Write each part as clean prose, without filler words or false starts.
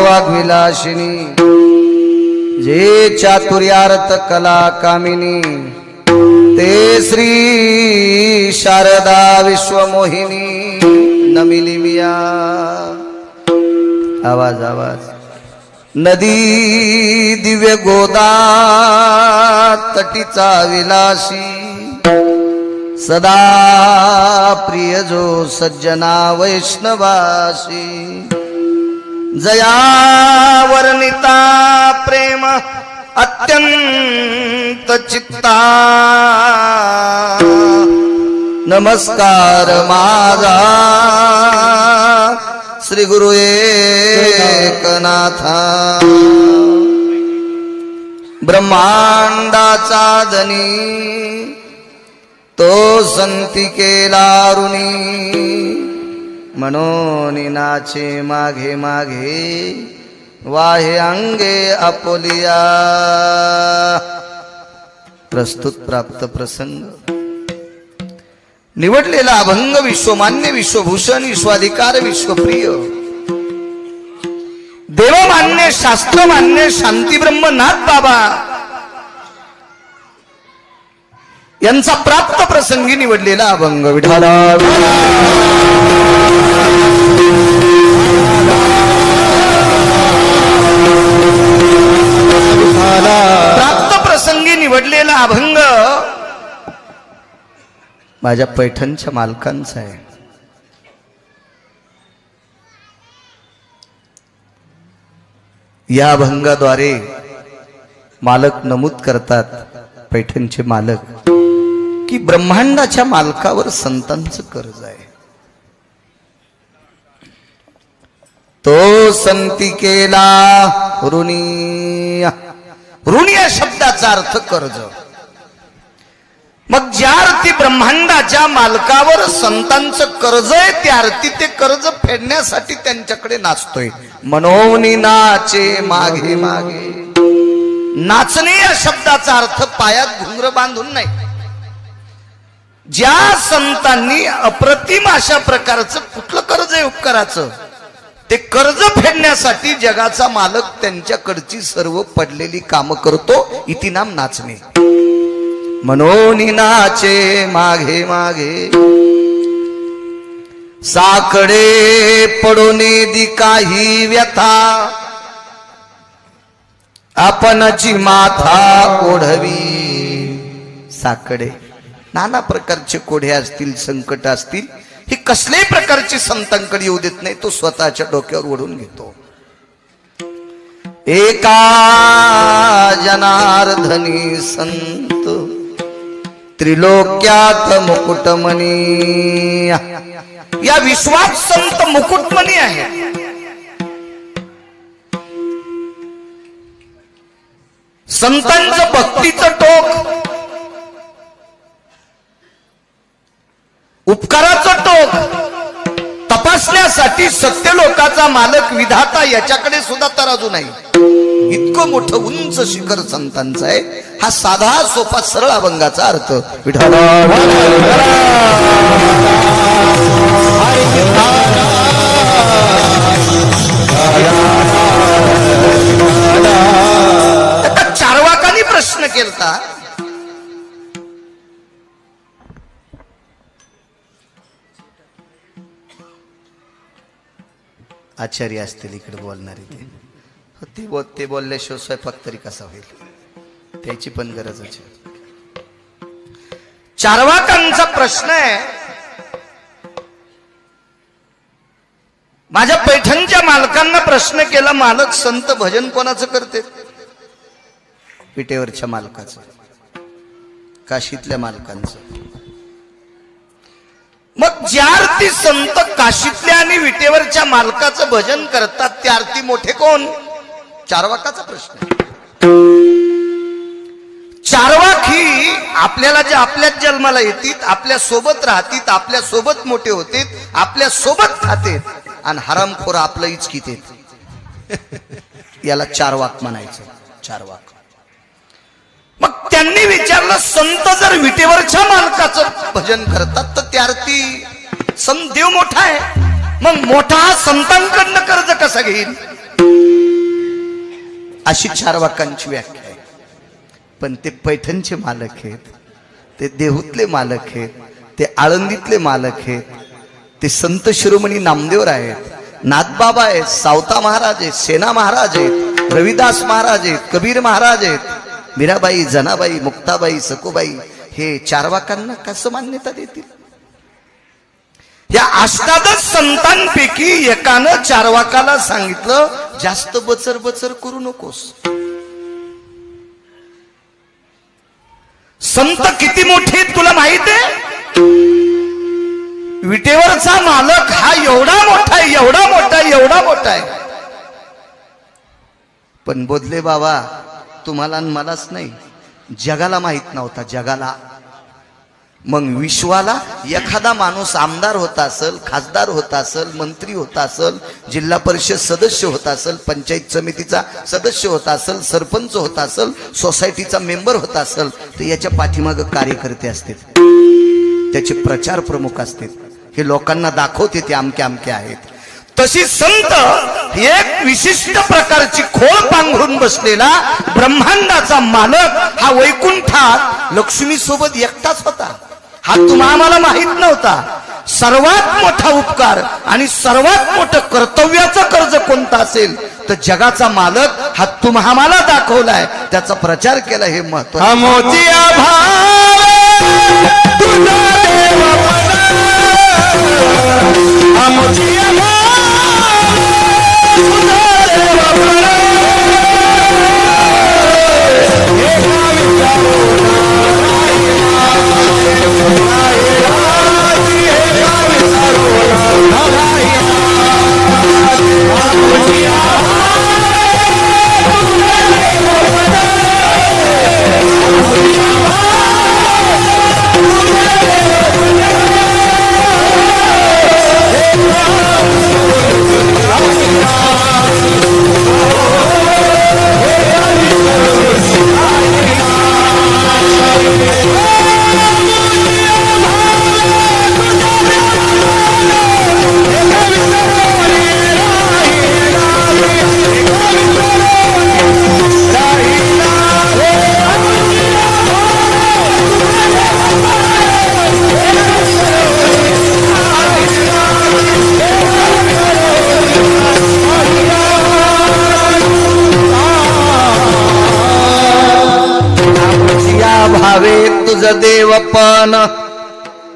वाग्विलासिनी जे चातुर्यार्थ कला कामिनी ते श्री शारदा विश्वमोहिनी नमिली मिया। आवाज आवाज। नदी दिव्य गोदा तटीचा विलासी सदा प्रिय जो सज्जना वैष्णवासी जया वर्णिता प्रेम अत्यंत चित्ता नमस्कार माझा श्री गुरु एकनाथा। ब्रह्मांडाचा धनी तो संती केला ऋणी म्हणून नाचे मागे मागे वाहे अंगे आपोलिया। प्रस्तुत प्राप्त प्रसंग निवडलेला अभंग विश्वमान्य विश्वभूषण विश्वाधिकार विश्वप्रिय देवमान्य शास्त्रमान्य शांतीब्रह्मनाथ बाबा यांचा प्राप्त प्रसंगी निवडलेला अभंग विठाला। प्राप्त प्रसंगी निवडलेला अभंग माझ्या पैठणच्या मालकांचा आहे। या अभंगाद्वारे मालक नमूद करतात, पैठणचे मालक, की ब्रह्मांडाच्या मालकावर संतांचं कर्ज आहे। तो संती केला ऋणी। ऋणी या शब्दाचा अर्थ कर्ज। मग ज्या अर्थी ब्रह्मांडाच्या मालकावर संतांचं कर्ज आहे त्या अर्थी ते कर्ज फेडण्यासाठी त्यांच्याकडे नाचतोय। म्हणून नाचे मागे मागे। नाचणे या शब्दाचा अर्थ पायात घुंगर बांधून नाही। ज्या संतांनी अप्रतिम अशा प्रकारचं कुठलं कर्ज आहे उपकाराचं, ते कर्ज फेडण्यासाठी जगाचा मालक त्यांच्याकडची सर्व पडलेली कामं करतो, इति नाम नाचणे। म्हणून नाचे मागे मागे साकडे पडून दी काही व्यथा आपणची माथा ओढवी। साकडे नाना प्रकारचे कोढे असतील, संकट असतील, हे कसल्याही प्रकारचे संतांकडे येऊ देत नाही, तो स्वतःच्या डोक्यावर ओढून घेतो। एका जनार्दनी संत त्रिलोक्यात मुकुटमणी। या विश्वात संत मुकुटमणी आहे। संतांचं भक्तीचं टोक, उपकाराचं टोक तपासण्यासाठी सत्यलोकाचा मालक विधाता याच्याकडे सुद्धा तराजू नाही। इतकं मोठं उंच शिखर संतांचं आहे। हा साधा सोपा सरळ अभंगाचा अर्थ विठाला। चारवाकांनी प्रश्न केलता, आचार्य असतील इकडे बोलणारे, ते बोलल्याशिवाय स्वयंपाक तरी कसा होईल, त्याची पण गरज आहे। चारवाकांचा प्रश्न आहे, माझ्या पैठणच्या मालकांना प्रश्न केला, मालक संत भजन कोणाचं करते? विटेवरच्या मालकाचं, काशीतल्या मालकांचं। मग ज्या अर्थी संत काशीतल्या आणि विटेवरच्या मालकाचं भजन करतात त्या अर्थी मोठे कोण? चारवाकाचा प्रश्न। चारवाक ही आपल्याला जे आपल्याच जन्माला येतील, आपल्या सोबत राहतील, आपल्या सोबत मोठे होते, आपल्या सोबत खाते आणि हरामखोर आपलं इचकीत याला चारवाक म्हणायचं। चारवाक। मग त्यांनी विचारलं, संत जर विटेवरच्या मालकाचं भजन करतात तर त्या अर्थी संत देव मोठा आहे, मग मोठा हा संतांकडनं कर्ज कसा घेईल? अशी चार वाकांची व्याख्या आहे. पण ते पैठणचे मालक आहेत, ते देहूतले मालक आहेत, ते आळंदीतले मालक आहेत, ते संत शिरोमणी नामदेव आहेत, नाथबाबा आहेत, सावता महाराज आहेत, सेना महाराज आहेत, रविदास महाराज आहेत, कबीर महाराज आहेत, मीराबाई, जनाबाई, मुक्ताबाई, सकोबाई, हे चार वाकांना कसं मान्यता देतील? या अष्टादश संतांपैकी एकानं चारवाकाला सांगितलं, जास्त बचर बचर करू नकोस. संत किती मोठे तुला माहित आहे? विटेवरचा मालक हा एवढा मोठा आहे, एवढा मोठा आहे, एवढा मोठा आहे. पण बोधले बाबा तुम्हाला आणि मलाच नाही, जगाला माहित नव्हता, जगाला. मग विश्वाला एखादा माणूस आमदार होता असेल, खासदार होता असेल, मंत्री होता असेल, जिल्हा परिषद सदस्य होता असेल, पंचायत समितीचा सदस्य होता असेल, सरपंच होता असेल, सोसायटीचा मेंबर होता असेल, तर याच्या पाठीमागे कार्यकर्ते असतात, त्याचे प्रचार प्रमुख असतात, हे लोकांना दाखवते ते अमके अमके आहेत. तशी संत एक विशिष्ट प्रकारची खोळ पांघरून बसलेला ब्रह्मांडाचा मालक हा वैकुंठात लक्ष्मी सोबत एकटाच होता. हा तुम्हाला माहित नव्हता. सर्वात मोठा उपकार आणि सर्वात मोठं कर्तव्याचं कर्ज कोणतं असेल तर जगाचा मालक हा तुम्हाला दाखवलाय, त्याचा प्रचार केला, हे महत्त्वाचं. भावे तुझ देवपण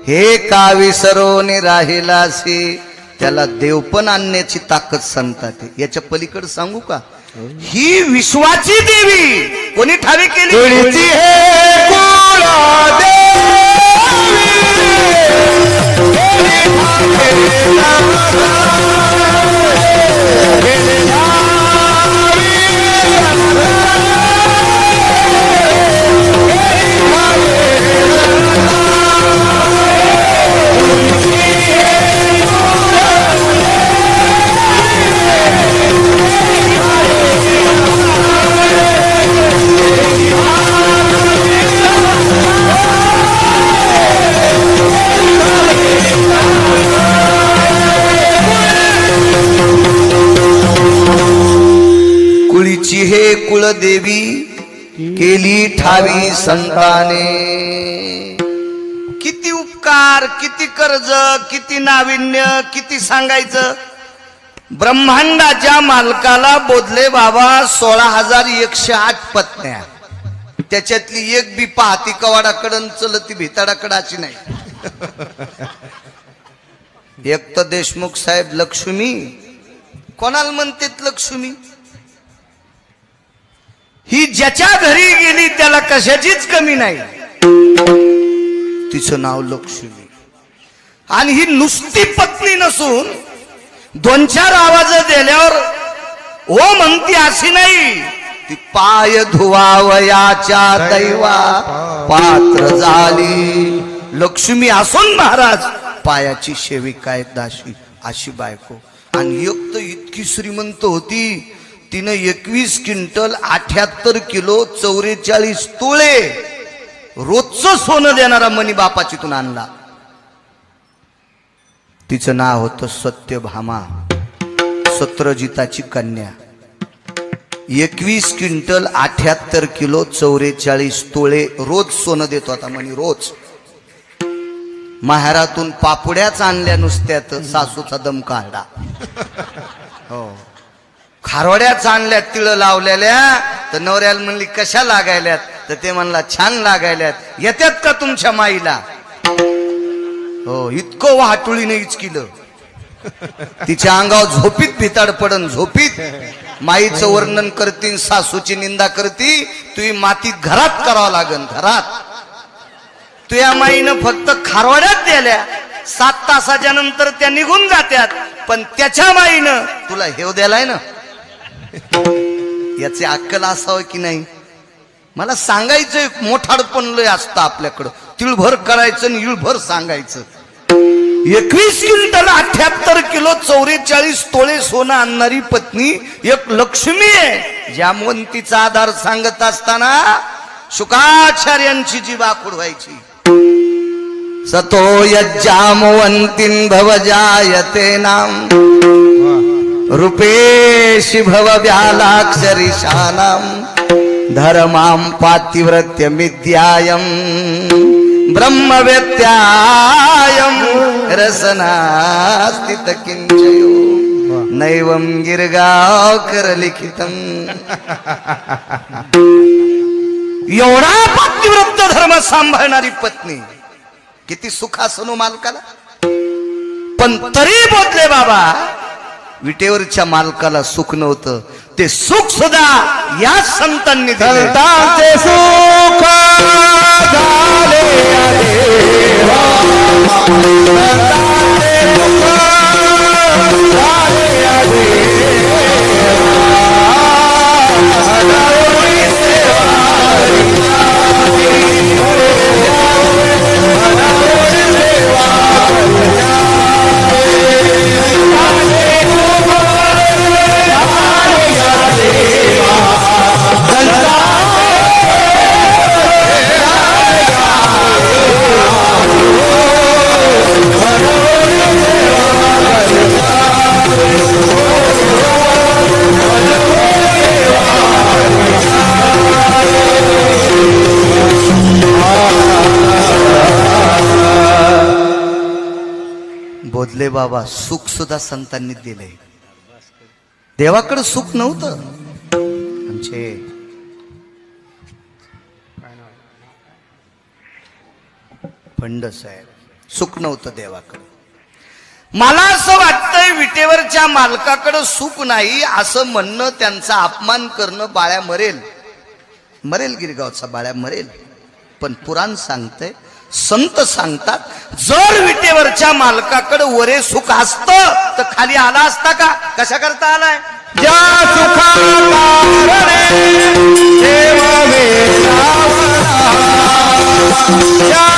हे का विसरून राहिलासी, त्याला देवपण आणण्याची ताकद संतात. याच्या पलीकडे सांगू का? ही विश्वाची देवी कोणी ठावी केली? हे कुलदेवी केली ठावी संताने. किती उपकार, किती कर्ज, किती नाविन्य, किती सांगायचं. ब्रह्मांडाच्या मालकाला बोधले बाबा 16,108 पत्न्या, त्याच्यातली एक बी पाहती कवाडाकडं चलती भिताडाकडं अशी नाही. एक तर देशमुख साहेब लक्ष्मी, कोणाला म्हणतात लक्ष्मी? ही ज्याच्या घरी गेली त्याला कशाचीच कमी नाही, तिचं नाव लक्ष्मी. आणि ही नुसती पत्नी नसून 2-4 आवाज दिल्यावर ओ म्हणती अशी नाही, ती पाय धुवावयाच्या दैवा पात्र झाली. लक्ष्मी असून महाराज पायाची सेविका दाशी, अशी बायको. आणि एक तर इतकी श्रीमंत होती, तिनं 21 क्विंटल 78 किलो 44 तोळे रोजचं सोनं देणारा मनी बापाचीतून आणला. तिचं नाव होतं सत्यभामा, सत्रजिताची कन्या. 21 क्विंटल 78 किलो 44 तोळे रोज सोनं देतो आता म्हणे रोज. माहेरातून पापुड्याच आणल्या नुसत्यात सासूचा दम काढला. हो खारवड्याच आणल्या तिळ लावलेल्या तर नवऱ्याला म्हणली कशा लागायल्यात तर ते म्हणला छान लागायल्यात. येत्यात का तुमच्या माईला. हो इतकं वाहटुळीने इचकिलं तिच्या अंगावर झोपीत भिताड पडन झोपीत. माईचं वर्णन करती सासूची निंदा करती. तुही मातीत घरात करावं लागन घरात. तुया माईनं फक्त खारवड्यात दिल्या 7 तासाच्या नंतर त्या निघून जात्यात. पण त्याच्या माईनं तुला हेव द्यालाय ना याचे अक्कल असावं की नाही. मला सांगायचं मोठाडपण लय असतं आपल्याकडं. तिळभर करायचं आणि इळभर सांगायचं. 21 क्विंटल 78 किलो 44 तोळे सोनं आणणारी पत्नी एक लक्ष्मी आहे. जामवंतीचा आधार सांगत असताना शुकाचार्यांची जीभ आखूड व्हायची. सतो यज्जामवंतीन भवजायते नाम रूपेशी भव व्यालाक्षरी शानाम धर्मां पातिव्रत्य मिद्यायम ब्रह्मवेत्यायम रसनास्तित किंचयो नैवं गिरगावकर लिखितम. एवढा पातिव्रत्य धर्म सांभाळणारी पत्नी किती सुखासनो मालकाला. पण तरी बोलले बाबा विटेवरच्या मालकाला सुख नव्हतं. ते सुख सुद्धा या संतांनी दिले. संतांचे सुख झाले बोधले बाबा सुख सुद्धा संतांनी दिले. देवाकडे सुख नव्हतं. आमचे फंड साहेब सुख नव्हतं देवाकडे. मला असं वाटतंय विटेवरच्या मालकाकडे सुख नाही असं म्हणणं त्यांचा अपमान करणं. बाळ्या मरेल मरेल गिरगावचा बाळ्या मरेल. पण पुराण सांगतंय संत सांगतात जर विटेवरच्या मालकाकडे वरे सुख असतं तर खाली आला असता का. कशा करता आलाय. ज्या सुखाला देव ज्या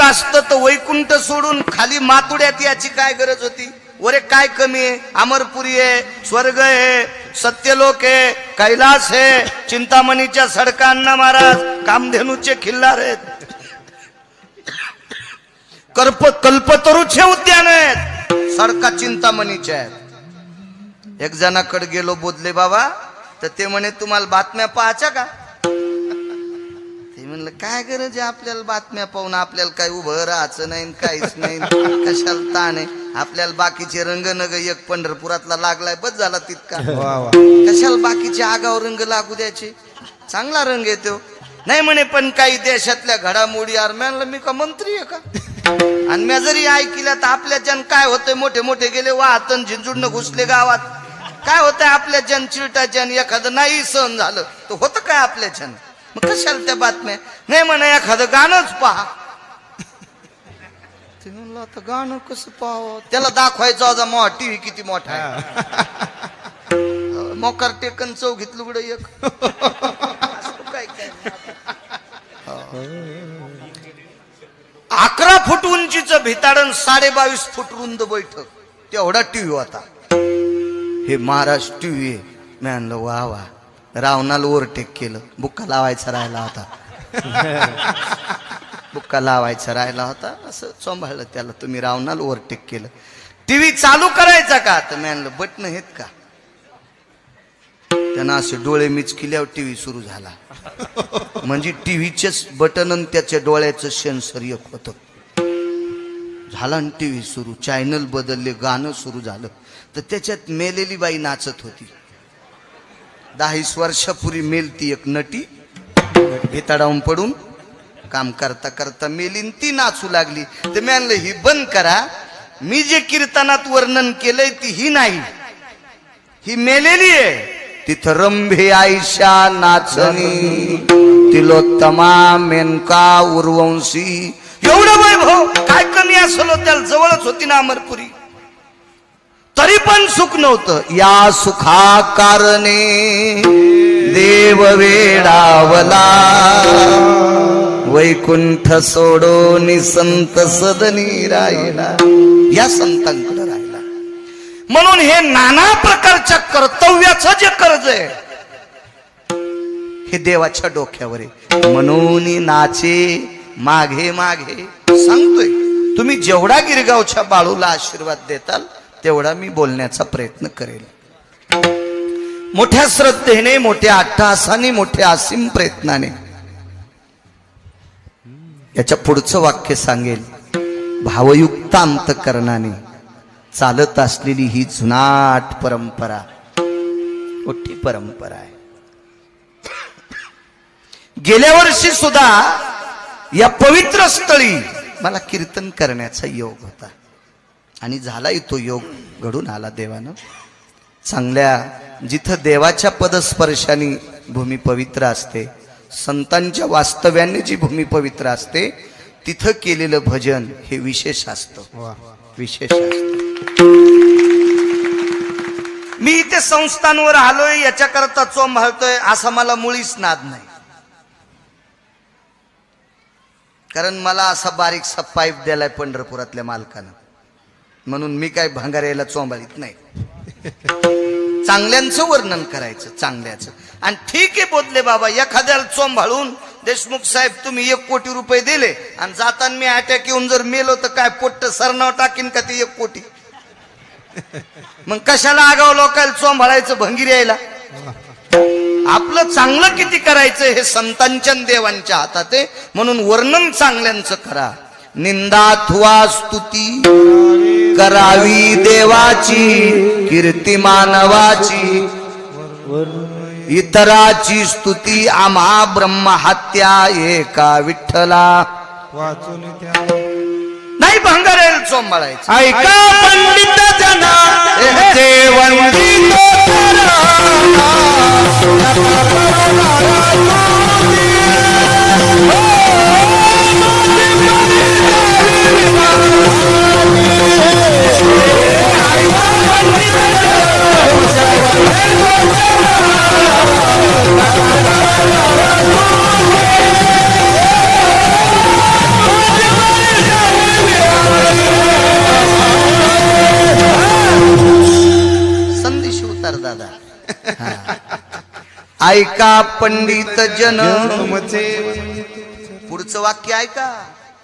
असतं तर वैकुंठ सोडून खाली मातुड्यात याची काय गरज होती. वरे काय कमी आहे. अमरपुरी आहे, स्वर्ग आहे, सत्यलोक आहे, कैलास आहे, चिंतामणीच्या सडका अण्णा महाराज, कामधेनूचे खिल्लार आहेत, कल्पतरूचे उद्यान आहेत, सडका चिंतामणीच्या आहेत. एक जणाकडे गेलो बोधले बाबा तर ते म्हणे तुम्हाला बातम्या पाहायच्या का. म्हणलं काय गरज आहे आपल्याला बातम्या पाहून. आपल्याला काही उभं राहायचं नाही काहीच नाही. कशाला ताण आहे. आपल्याला बाकीचे रंग नग एक पंढरपुरातला लागलाय बस झाला तितका. कशाला बाकीचे आगाव रंग लागू द्यायचे. चांगला रंग येतो. नाही म्हणे पण काही देशातल्या घडामोडी आरम्यानला मी का मंत्री आहे का. आणि मी जरी ऐकलं तर आपल्याच्यान काय होतंय, मोठे मोठे गेले वाहतन झिंजुडनं घुसले गावात, काय होतंय आपल्याच्यान चिरटाच्यान एखादं नाही सहन झालं तर होतं काय आपल्याच्यान? मग कशाला त्या बातम्या? नाही म्हणा एखादं गाणंच पहा. ते म्हणलं आता गाणं कसं पाहावं, त्याला दाखवायचं होता मोठा टीव्ही किती मोठा आहे. मोकार टेकन चौघीत लुगड एक. काय काय 11 फूट उंचीचं भिताडन 22.5 फूट रुंद बैठक तेवढा टीव्ही होता. हे महाराज टीव्ही आहे. मी आणलं वा वा. रावणाला ओव्हरटेक केलं. बुक्का लावायचा राहिला होता. बुक्का लावायचा राहिला होता. असं सांभाळलं त्याला. तुम्ही रावणाला ओव्हरटेक केलं. टीव्ही चालू करायचा का? तर मी आणलं बटन आहेत का? त्यांना असे डोळे मिचकिल्यावर टीव्ही सुरू झाला. म्हणजे टीव्हीचेच बटन आणि त्याच्या डोळ्याचं सेन्सर एक होतं. झाला आणि टीव्ही सुरू. चॅनल बदलले. गाणं सुरू झालं तर त्याच्यात मेलेली बाई नाचत होती. 10 वर्षापूर्वी मेलती एक नटी. भिताडावून पडून काम करता करता मेलीन ती नाचू लागली. तर मी म्हणलं ही बंद करा. मी जे कीर्तनात वर्णन केलंय ती ही नाही, ही मेलेली आहे. तिथं रंभे आयशा नाचणी तिलोत्तमा मेनका उर्वंशी. एवढं वैभव काय कमी असलो त्याला जवळच होती ना अमरपुरी. तरी पण सुख नव्हतं. या सुखा कारणे देव वेडावला वैकुंठ सोडून संत सदनी राहिला. या संतांकडे राहिला. म्हणून हे नाना प्रकारच्या कर्तव्याचं जे कर्ज आहे हे देवाच्या डोक्यावर आहे. म्हणून नाचे मागे मागे सांगतोय. तुम्ही जेवढा गिरगावच्या बाळूला आशीर्वाद देताल तेवढा मी बोलण्याचा प्रयत्न करेल. मोठ्या श्रद्धेने, मोठ्या अट्टहासाने, मोठ्या असीम प्रयत्नाने. याच्या पुढचं वाक्य सांगेल. भावयुक्त अंतकरणाने चालत असलेली ही जुनाट परंपरा, मोठी परंपरा आहे. गेल्या वर्षी सुद्धा या पवित्र स्थळी मला कीर्तन करण्याचा योग होता आणि झालाही तो योग घडून आला देवानं. चांगल्या जिथं देवाच्या पदस्पर्शाने भूमी पवित्र असते, संतांच्या वास्तव्याने जी भूमी पवित्र असते, तिथं केलेलं भजन हे विशेष असतं. विशेष असतं. मी इथे संस्थांवर आलोय याच्याकरता चोंभाळतोय असा मला मुळीच नाद नाही. कारण मला असा बारीकसा पाईप द्यालाय पंढरपुरातल्या मालकानं, म्हणून मी काय भांगाऱ्याला चोंबाळीत नाही. चांगल्यांचं वर्णन करायचं, चांगल्याचं. आणि ठीक आहे बोधले बाबा, एखाद्याला चोंभाळून देशमुख साहेब तुम्ही 1 कोटी रुपये दिले आणि जाताना मी अटॅक येऊन जर मेलो तर काय पोट्ट सरनाव टाकीन का ते 1 कोटी? मग कशाला आगाव लोकांना चोंभाळायचं, भंगीर यायला? आपलं चांगलं किती करायचं हे संतांच्या देवांच्या हातात आहे. म्हणून वर्णन चांगल्यांचं करा. निंदाथवा स्तुती करावी देवाची, कीर्ती मानवाची, इतराची स्तुती आम्हा ब्रह्महत्या एका विठ्ठला. नाही भंगारेल चोंबाळायचं. ऐका पंडित जना संदेश उतार दादा. ऐका पंडित जन, पुढचं वाक्य ऐका.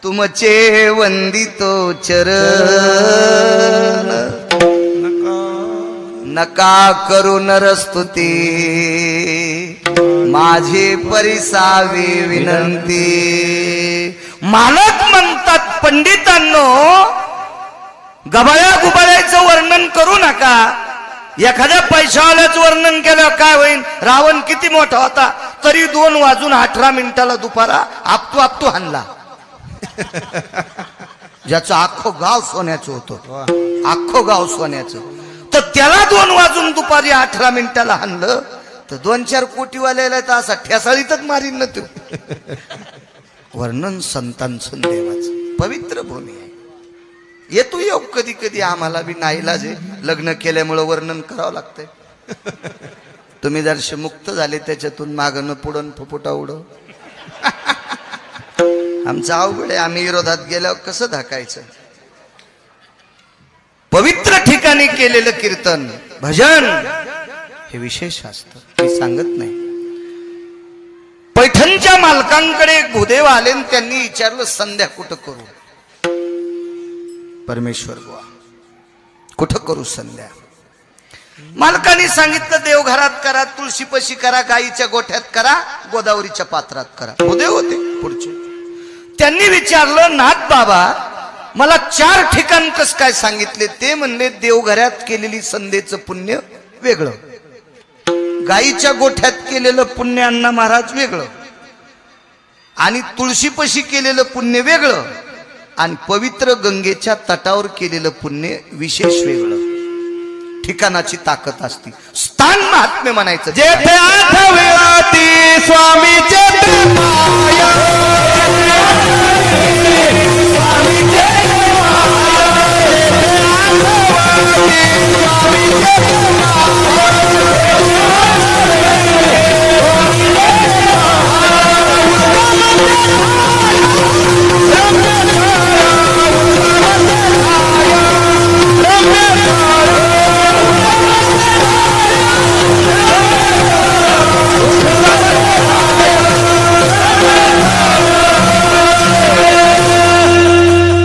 तुमचे वंदितो चरण, नका करू नरस्तुती, माझे परिसावी विनंती. मालक म्हणतात पंडितांनो, गबाळ्या गुबाळ्याचं वर्णन करू नका. एखाद्या पैशावाल्याचं वर्णन केलं काय होईल? रावण किती मोठा होता तरी 2:18 दुपारा आपटू आपटू हाणला. ज्याचं अख्खं गाव सोन्याचं होतं, अख्खं गाव सोन्याचं, तर त्याला 2 वाजून दुपारी 18 मिनिटाला हाणलं तर 2-4 कोटीवाल्याला तर असा ठेसाळीतच मारीन ना तू. वर्णन संतांचं देवाचं पवित्र भूमी आहे. येतो योग कधी कधी आम्हाला बी नाईलाज आहे, लग्न केल्यामुळं वर्णन करावं लागतंय. तुम्ही जरशे मुक्त झाले त्याच्यातून मागणं पुढं फुफुटा उडव. आमचं अवघड आहे, आम्ही विरोधात गेल्यावर कसं धाकायचं. पवित्र ठिकाणी केलेलं कीर्तन भजन हे विशेष असतं, मी सांगत नाही. पैठणच्या मालकांकडे एक भूदेव आले आणि त्यांनी विचारलं संध्या कुठं करू. परमेश्वर बुवा कुठं करू संध्या. मालकाने सांगितलं देवघरात करा, तुळशीपाशी करा, गाईच्या गोठ्यात करा, गोदावरीच्या पात्रात करा. भूदेव होते पुढचे. त्यांनी विचारलं नाथ बाबा मला 4 ठिकाण कस काय सांगितले. ते म्हणले देवघरात केलेली संध्येचं पुण्य वेगळं, गाईच्या गोठ्यात केलेलं पुण्य अण्णा महाराज वेगळं, आणि तुळशीपाशी केलेलं पुण्य वेगळं, आणि पवित्र गंगेच्या तटावर केलेलं पुण्य विशेष वेगळं. ठिकाणाची ताकद असती, स्थान महात्म्य म्हणायचं. जेथे आठवती स्वामीचे माया,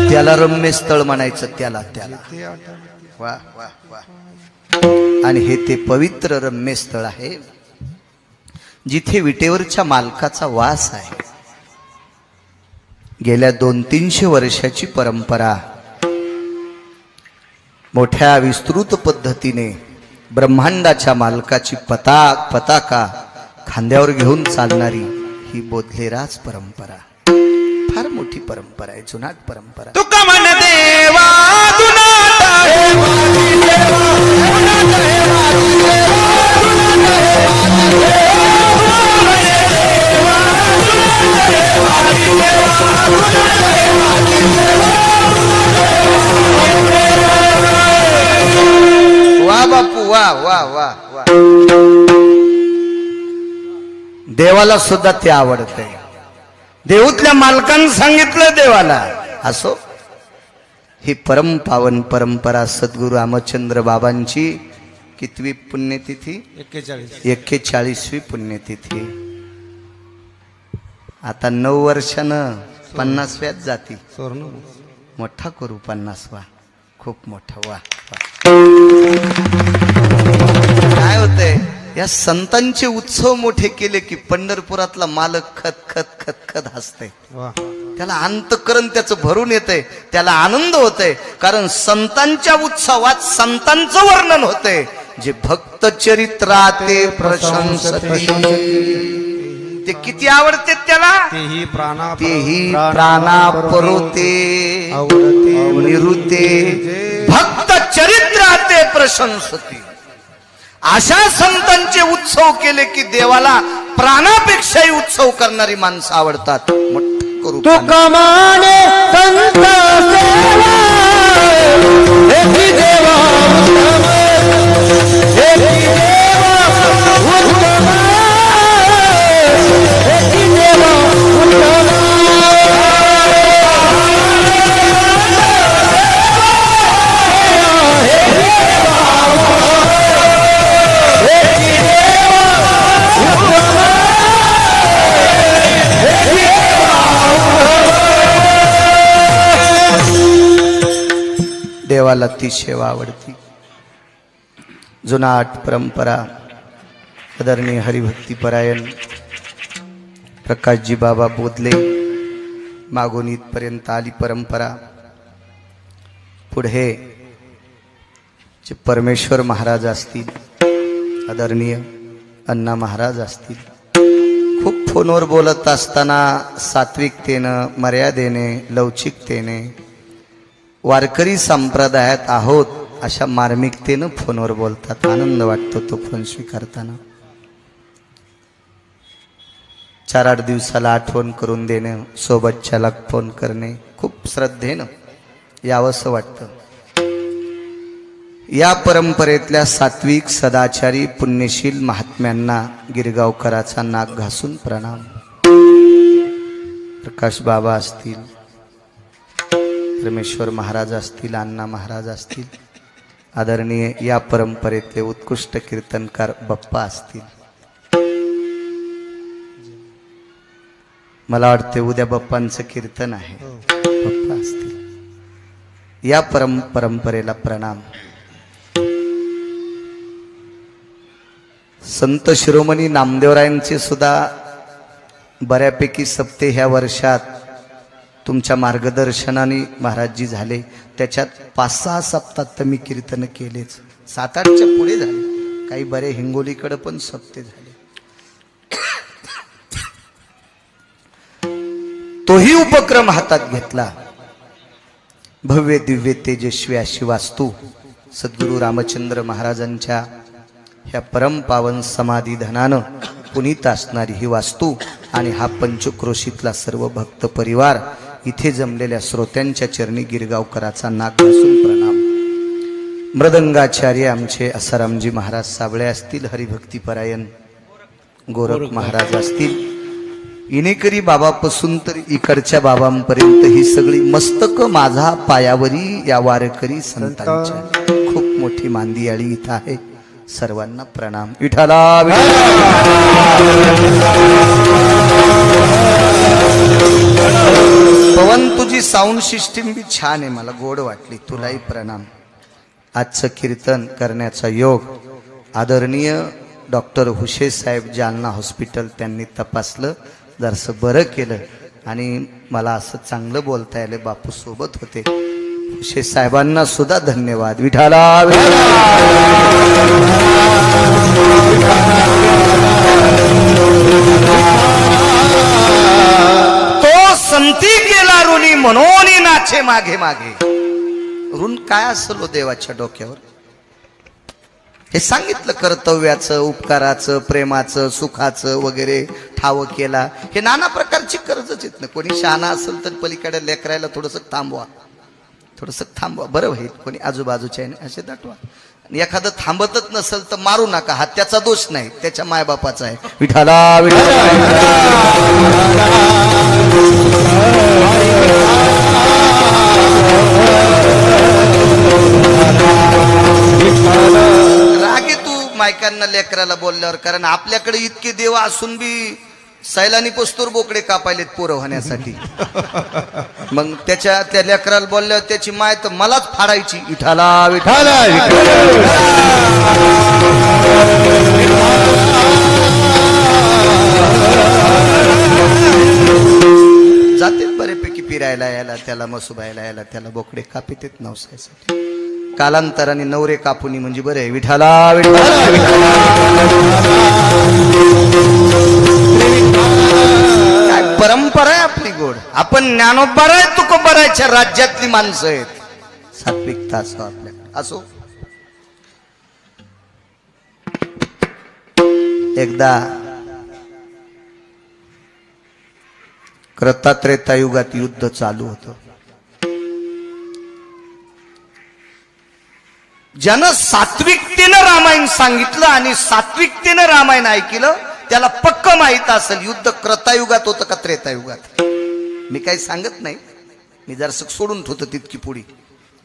त्याला रम्य स्थळ म्हणायचं. त्याला वा वा वा. आणि हे ते पवित्र रम्य स्थळ आहे जिथे विटेवरच्या मालकाचा वास आहे. गेल्या 200-300 वर्षाची परंपरा मोठ्या विस्तृत पद्धतीने ब्रह्मांडाच्या मालकाची पताका खांद्यावर घेऊन चालणारी ही बोधलेराज परंपरा फार मोठी परंपरा आहे, जुनाट परंपरा. तुका मन देवा जुनाट आहे माझी देवा, जुनाट आहे माझी देवा, जुनाट आहे माझी देवा. वा बापू वा वा वा वा. देवाला सुद्धा ते आवडतंय. देऊतल्या मालकानं सांगितलं देवाला. असो, ही परम पावन परंपरा सद्गुरु रामचंद्र बाबांची कितवी पुण्यतिथी? 41वी पुण्यतिथी. आता 9 वर्षानं 50व्यात जाती. मोठा करू 50वा, खूप मोठा. वा काय होतंय, या संतांचे उत्सव मोठे केले की पंढरपुरातला मालक खत खत खत खत हसतय. त्याला अंतःकरण त्याचं भरून येतंय, त्याला आनंद होतय. कारण संतांच्या उत्सवात संतांचं वर्णन होतंय. जे भक्त चरित्राते प्रशंसते, ते किती आवडते त्याला. तेही प्राणा परोते निरुते भक्त चरित्राते प्रशंसते. अशा संतांचे उत्सव केले की देवाला प्राणापेक्षाही उत्सव करणारी माणसं आवडतात. मोठं करू तुका माने संत सेवा, हेची देवा उत्तम, हेची देवा उत्तम, हेची देवा उत्तम. देवाला ती सेवा आवडती. जुनाट परंपरा. आदरणीय हरिभक्तीपरायण प्रकाशजी बाबा बोधले मागून इथपर्यंत आली परंपरा. पुढे जे परमेश्वर महाराज असतील, आदरणीय अण्णा महाराज असतील, खूप फोनवर बोलत असताना सात्विकतेनं, मर्यादेने, लवचिकतेने वारकरी संप्रदायात आहोत अशा मार्मिकतेनं फोनवर बोलतात. आनंद वाटतो तो फोन स्वीकारताना. 4-8 दिवसाला आठवण करून देणं, सोबतच्याला फोन करणे, खूप श्रद्धेनं यावंसं वाटतं. या परंपरेतल्या सात्विक सदाचारी पुण्यशील महात्म्यांना गिरगावकराचा नाक घासून प्रणाम. प्रकाश बाबा असतील, परमेश्वर महाराज असतील, अण्णा महाराज असतील, आदरणीय या परंपरेतले उत्कृष्ट कीर्तनकार बप्पा असतील. मला वाटते उद्या बप्पांचं कीर्तन आहे. बप्पा असतील. या परंपरेला प्रणाम. संत शिरोमणी नामदेवरायांचे सुद्धा बऱ्यापैकी सप्ते ह्या वर्षात तुमच्या मार्गदर्शनाने महाराजजी झाले. त्याच्यात 5-6 सप्तात तर मी कीर्तन केलेच. 7-8च्या पुढे झाले. काही बरे हिंगोलीकडे पण सप्ते झाले. तोही उपक्रम हातात घेतला. भव्य दिव्य तेजस्वी अशी वास्तू सद्गुरू रामचंद्र महाराजांच्या ह्या परमपावन समाधी धनानं पुनीत असणारी ही वास्तू आणि हा पंचक्रोशीतला सर्व भक्त परिवार, इथे जमलेल्या श्रोत्यांच्या चरणी गिरगावकराचा नाक घासून प्रणाम. मृदंगाचार्य आमचे असारामजी महाराज साबळे असतील, हरिभक्तीपरायण गोरख महाराज असतील, इनेकरी बाबापासून तर इकडच्या बाबांपर्यंत ही सगळी मस्तक माझा पायावरी या वारकरी संतांच्या खूप मोठी मांदियाळी इथं आहे. सर्वांना प्रणाम. विठ्ठला पवन, तुझी साऊंड सिस्टीम बी छान आहे, मला गोड वाटली. तुलाही प्रणाम. आजचं कीर्तन करण्याचा योग आदरणीय डॉक्टर हुशे साहेब जालना हॉस्पिटल त्यांनी तपासलं, जरासं बरं केलं आणि मला असं चांगलं बोलता आलं. बापू सोबत होते. हुशे साहेबांना सुद्धा धन्यवाद. विठाला तो संती केला ऋणी म्हणून नाचे मागे मागे. ऋण काय असेल देवाच्या डोक्यावर हे सांगितलं. कर्तव्याचं, उपकाराचं, प्रेमाचं, सुखाचं वगैरे ठाव केला. हे नाना प्रकारची कर्जच आहेत ना. कोणी शहाणा असेल तर पलीकडे लेकरायला थोडंसं थांबवा, थोडंसं थांबवा, बरं होईल. कोणी आजूबाजूच्या असे दाटवा. एखादं थांबतच नसेल तर मारू नका. हा त्याचा दोष नाही, त्याच्या मायबापाचा आहे. विठाला रागे तू मायकांना लेकराला बोलल्यावर. कारण आपल्याकडे इतके देव असून बी सैलानी पोस्तूर बोकडे कापायलेत पोरं होण्यासाठी. मग त्या लेकराला बोलल्यावर त्याची माय तर मलाच फाडायची. विठाला विठाला जाते बऱ्यापैकी फिरायला यायला, त्याला मसुबायला यायला, त्याला बोकडे कापित नवसायसाठी. कालांतराने नवरे कापुनी म्हणजे बरे. विठाला काय परंपरा आहे आपली गोड. आपण ज्ञानोबराय तुकोबरायच्या राज्यातली माणसं आहेत. सात्विकता असो आपल्याकडे. असो एकदा कृतात्रेता युगात युद्ध चालू होतं. ज्यानं सात्विकतेनं रामायण सांगितलं आणि सात्विकतेनं रामायण ऐकलं त्याला पक्क माहित असेल युद्ध क्रतायुगात होतं का त्रेतायुगात. मी काही सांगत नाही, मी जर सोडून ठेवतो तितकी पुढी.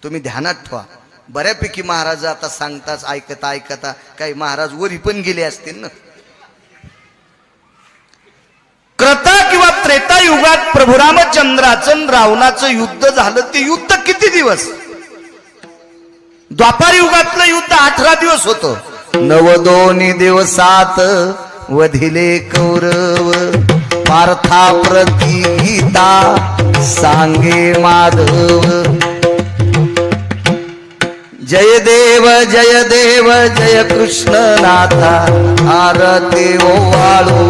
तुम्ही ध्यानात ठेवा. बऱ्यापैकी महाराज आता सांगताच ऐकता ऐकता काही महाराज वरी पण गेले असतील ना. क्रता किंवा त्रेता युगात प्रभू रामचंद्राचं रावणाचं युद्ध झालं. ते युद्ध किती दिवस? द्वापार युगातलं युद्ध 18 दिवस होतं. 9 दिवसात वधिले कौरव, पार्था प्रति गीता सांगे माधव. जय देव जय कृष्ण नाथा, आरती ओवाळू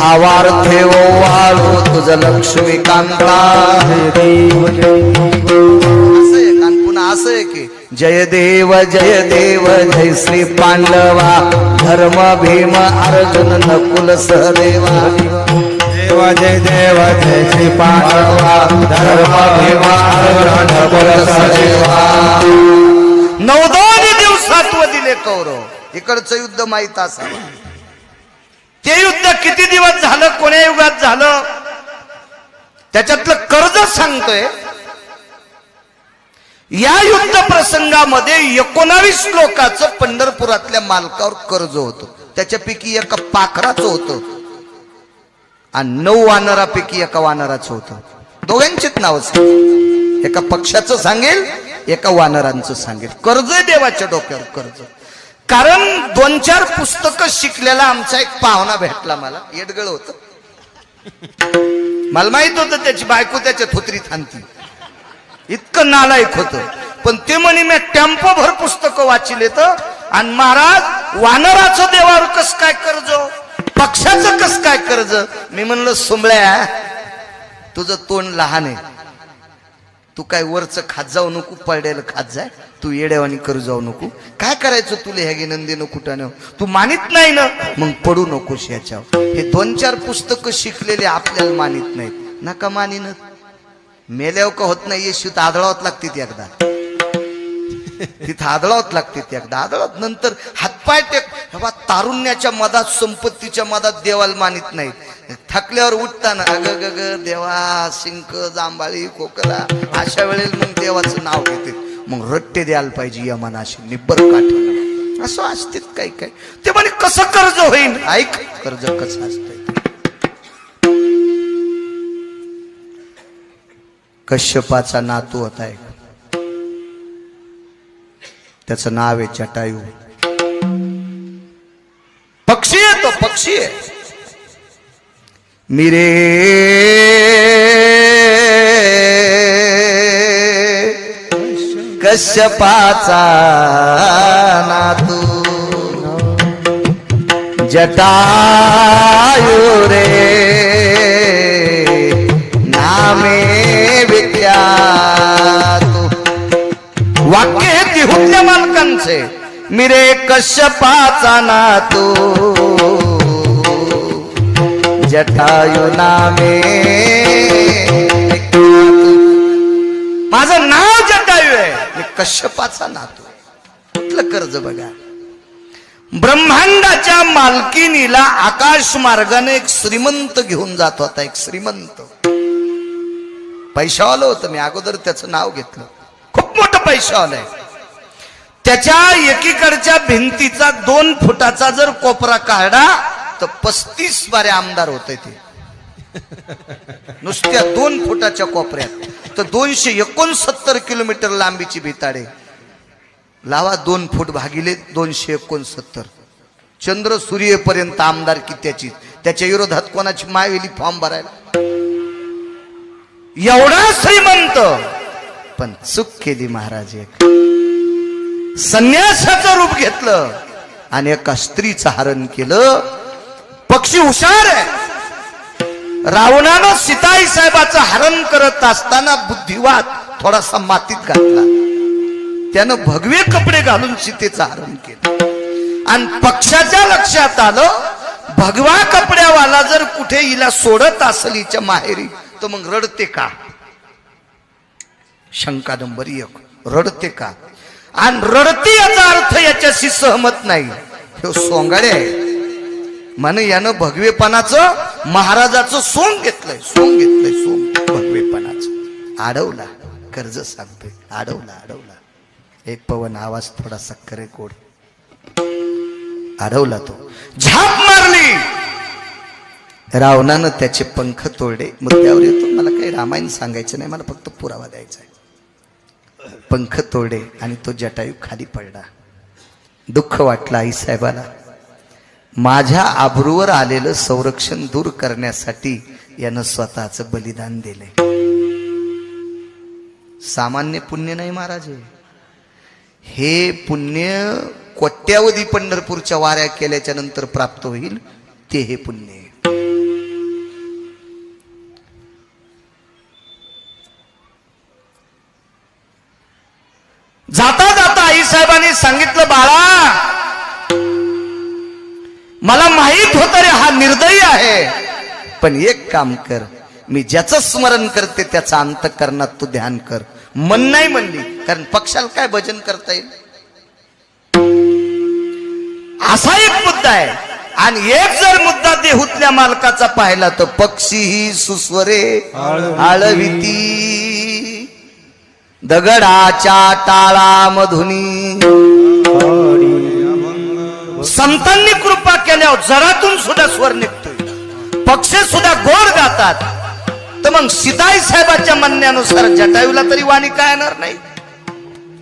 भावार्थे ओवाळू तुझ लक्ष्मीकांता पुन्हा असं आहे की जय देव जय श्री पांडवा धर्म भीम अर्जुन नकुल सहदेवा जय श्री पांडवा धर्म भीम अर्जुन नकुल सहदेवा 9 दिवसात दिले कौरव इकडचं युद्ध माहित असावं ते युद्ध किती दिवस झालं कोण्या युगात झालं त्याच्यातलं कर्ज सांगतोय या युद्ध प्रसंगामध्ये 19 लोकांचं पंढरपुरातल्या मालकावर कर्ज होतं त्याच्यापैकी एका पाखराचं होतं आणि 9 वानरापैकी एका वानराचं होतं दोघांचीच नाव सांगेल एका पक्षाचं सांगेल एका वानरांचं सांगेल कर्ज देवाच्या डोक्यावर कर्ज कारण 2-4 पुस्तकं शिकलेला आमचा एक पाहुणा भेटला मला येडगळ होत मला माहित होतं त्याची बायको त्याच्या थोतरीत आणती इतकं नालायक होतं पण ते म्हणे मी टेम्पो भर पुस्तकं वाचिले तर आणि महाराज वानराचं देवावर कस काय कर्ज पक्षाचं कस काय कर्ज मी म्हणलं सुंबळ्या तुझं तोंड लहान आहे तू काय वरचं खात जाऊ नको पडलेलं खात जाय तू येड्यावानी करू जाऊ नको काय करायचं तुला ह्या नंदीनं कुठानं तू मानित नाही ना मग पडू नकोस याच्यावर हे 2-4 पुस्तकं शिकलेले आपल्याला मानित नाहीत नका मानिन मेल्यावर का होत नाही येशूत आदळावत लागते ती एकदा तिथं आदळावत लागते ती एकदा आदळावत नंतर हातपाय टेक तारुण्याच्या मधात संपत्तीच्या मधात देवाला मानित नाहीत थकल्यावर उठताना अग ग देवा शिंक जांभाळी खोकला अशा वेळेला मग देवाचं नाव घेते मग रट्टे द्यायला पाहिजे यमनाशी निब्बर काठ असं असते काही काय ते म्हणे कसं कर्ज होईल ऐक कर्ज कसं असतंय कश्यपाचा नातू होता एक त्याचं नाव आहे जटायू पक्षी आहे तो पक्षी आहे मिरे कश्यपाचा नातू जटायू रे नामे वाक्य हे तिहुतल्या मालकांचे मिरे कश्यपाचा नातू जटायू नामे माझं नाव जटायू आहे मी कश्यपाचा नातू कुठलं कर्ज बघा ब्रह्मांडाच्या मालकिनीला आकाश मार्गाने एक श्रीमंत घेऊन जात होता एक श्रीमंत पैशावालं होतं मी अगोदर त्याचं नाव घेतलं खूप मोठं पैशावालं आहे त्याच्या एकीकडच्या भिंतीचा 2 फुटाचा जर कोपरा काढला तर 35 बारे आमदार होते ते नुसत्या 2 फुटाच्या कोपऱ्यात तर 269 किलोमीटर लांबीची भिताडे लावा 2 फूट भागिले 269 चंद्र सूर्यपर्यंत आमदार की त्याच्या विरोधात कोणाची मायवेली फॉर्म भरायला एवढा श्रीमंत पण चूक केली महाराज एक संन्यासाचं रूप घेतलं आणि एका स्त्रीचं हरण केलं पक्षी हुशार आहे रावणानं सीताई साहेबाचं हरण करत असताना बुद्धिवाद थोडासा मातीत घातला त्यानं भगवे कपडे घालून सीतेचं हरण केलं आणि पक्षाच्या लक्षात आलं भगवा कपड्यावाला जर कुठे हिला सोडत असेल हिच्या माहेरी तर मग रडते का शंका नंबर 1 रडते का आणि रडते याचा अर्थ याच्याशी सहमत नाही हे सोंगाडे आहे म्हणे यानं भगवेपणाचं महाराजाचं सोंग घेतलंय सोंग भगवेपणाचं अडवला कर्ज सांगतोय अडवला एक पवन आवाज थोडासा करे कोड अडवला तो झाप मारली रावणानं त्याचे पंख तोडले मुद्द्यावर येतो मला काही रामायण सांगायचं नाही मला फक्त पुरावा द्यायचा आहे पंख तोडले आणि तो जटायू खाली पडला दुःख वाटलं आई साहेबाला माझ्या आबरूवर आलेलं संरक्षण दूर करण्यासाठी यानं स्वतःचं बलिदान दिले सामान्य पुण्य नाही महाराज हे पुण्य कोट्यावधी पंढरपूरच्या वाऱ्या केल्याच्या नंतर प्राप्त होईल ते हे पुण्य मला माहित होत रे हा निर्दयी आहे, पण एक काम कर, मी ज्याचं स्मरण करते त्याचा अंतःकरणात तू ध्यान कर. मन नाही म्हणली, कारण पक्षाला काय भजन करता येईल असा एक मुद्दा आहे. आणि एक जर मुद्दा देहूतल्या मालकाचा पाहिला तर पक्षी सुस्वरे आळविती, दगडाच्या टाळामधुनी. संतांनी कृपा केल्यावर जरातून सुद्धा स्वर निघतोय, पक्षी सुद्धा गोड गातात. तर मग सीताई साहेबाच्या म्हणण्यानुसार जटायूला तरी वाणी काय येणार नाही.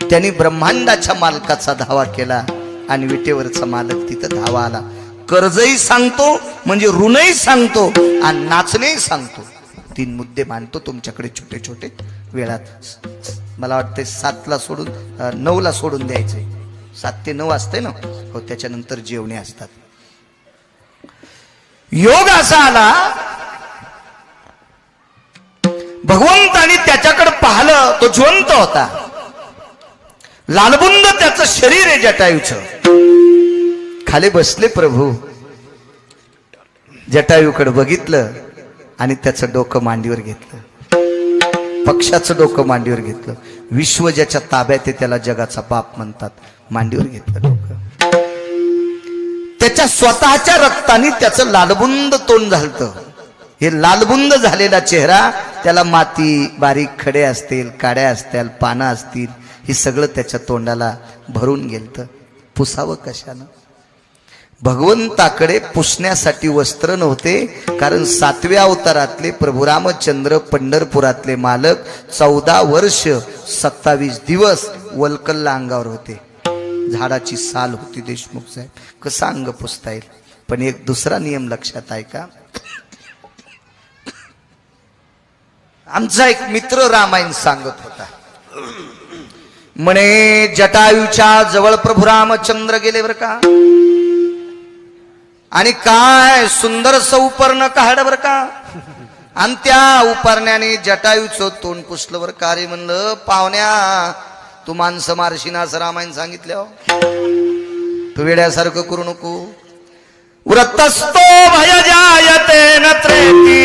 त्यांनी ब्रह्मांडाच्या मालकाचा धावा केला आणि विटेवरचा मालक तिथं धावा आला. कर्जही सांगतो म्हणजे ऋणही सांगतो आणि नाचणेही सांगतो. 3 मुद्दे मांडतो तुमच्याकडे छोटे छोटे वेळात. मला वाटतं 7ला सोडून 9ला सोडून द्यायचंय. 7 ते 9 असते ना, हो, त्याच्यानंतर जेवणे असतात. योग असा आला, भगवंतानी त्याच्याकडे पाहिलं, तो जिवंत होता. लालबुंद त्याचं शरीर आहे जटायूचं. खाली बसले प्रभू, जटायूकडे बघितलं आणि त्याचं डोकं मांडीवर घेतलं, पक्षाचं डोकं मांडीवर घेतलं. विश्व ज्याच्या ताब्यात आहे त्याला जगाचा बाप म्हणतात. मांडीवर घेतलं डोकं. त्याच्या स्वतःच्या रक्ताने त्याचं लालबुंद तोंड झालतं. हे लालबुंद झालेला चेहरा, त्याला माती, बारीक खडे असतील, काड्या असतील, पानं असतील, हे सगळं त्याच्या तोंडाला भरून गेलतं. पुसावं कशानं? भगवंताकडे पुसण्यासाठी वस्त्र नव्हते, कारण 7व्या अवतारातले प्रभू रामचंद्र पंढरपुरातले मालक 14 वर्ष 27 दिवस वल्कल्ला अंगावर होते. झाडाची साल होती देशमुख साहेब, कसं अंग पुसता येईल? पण एक दुसरा नियम लक्षात आहे का? आमचा एक मित्र रामायण सांगत होता, म्हणे जटायूच्या जवळ प्रभू रामचंद्र गेले बर का, आणि काय सुंदर उपर्ण काढ बर का, आणि त्या उपरण्याने जटायूचं तोंड पुसलं बर का. रे म्हणलं पाहुण्या, तू माणसं मारशीना असं रामायण सांगितलं, तू वेड्यासारखं करू नको. व्रतस्तो भय जायते न त्रेती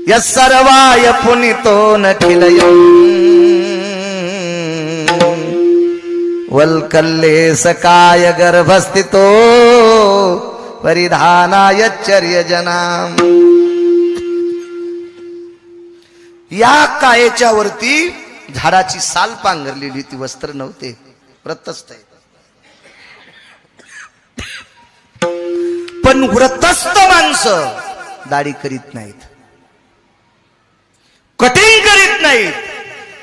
यस्सर्वाय पुनितो न खिलयम् वल्कल्ले सकाय गर्भस्थितो परिधानाय चर्यजनाम. या कायेच्या वरती झाडाची साल पांघरलेली, ती वस्त्र नव्हते, व्रतस्थ आहे. पण व्रतस्थ माणसं दाढी करीत नाहीत, कटिंग करीत नाहीत.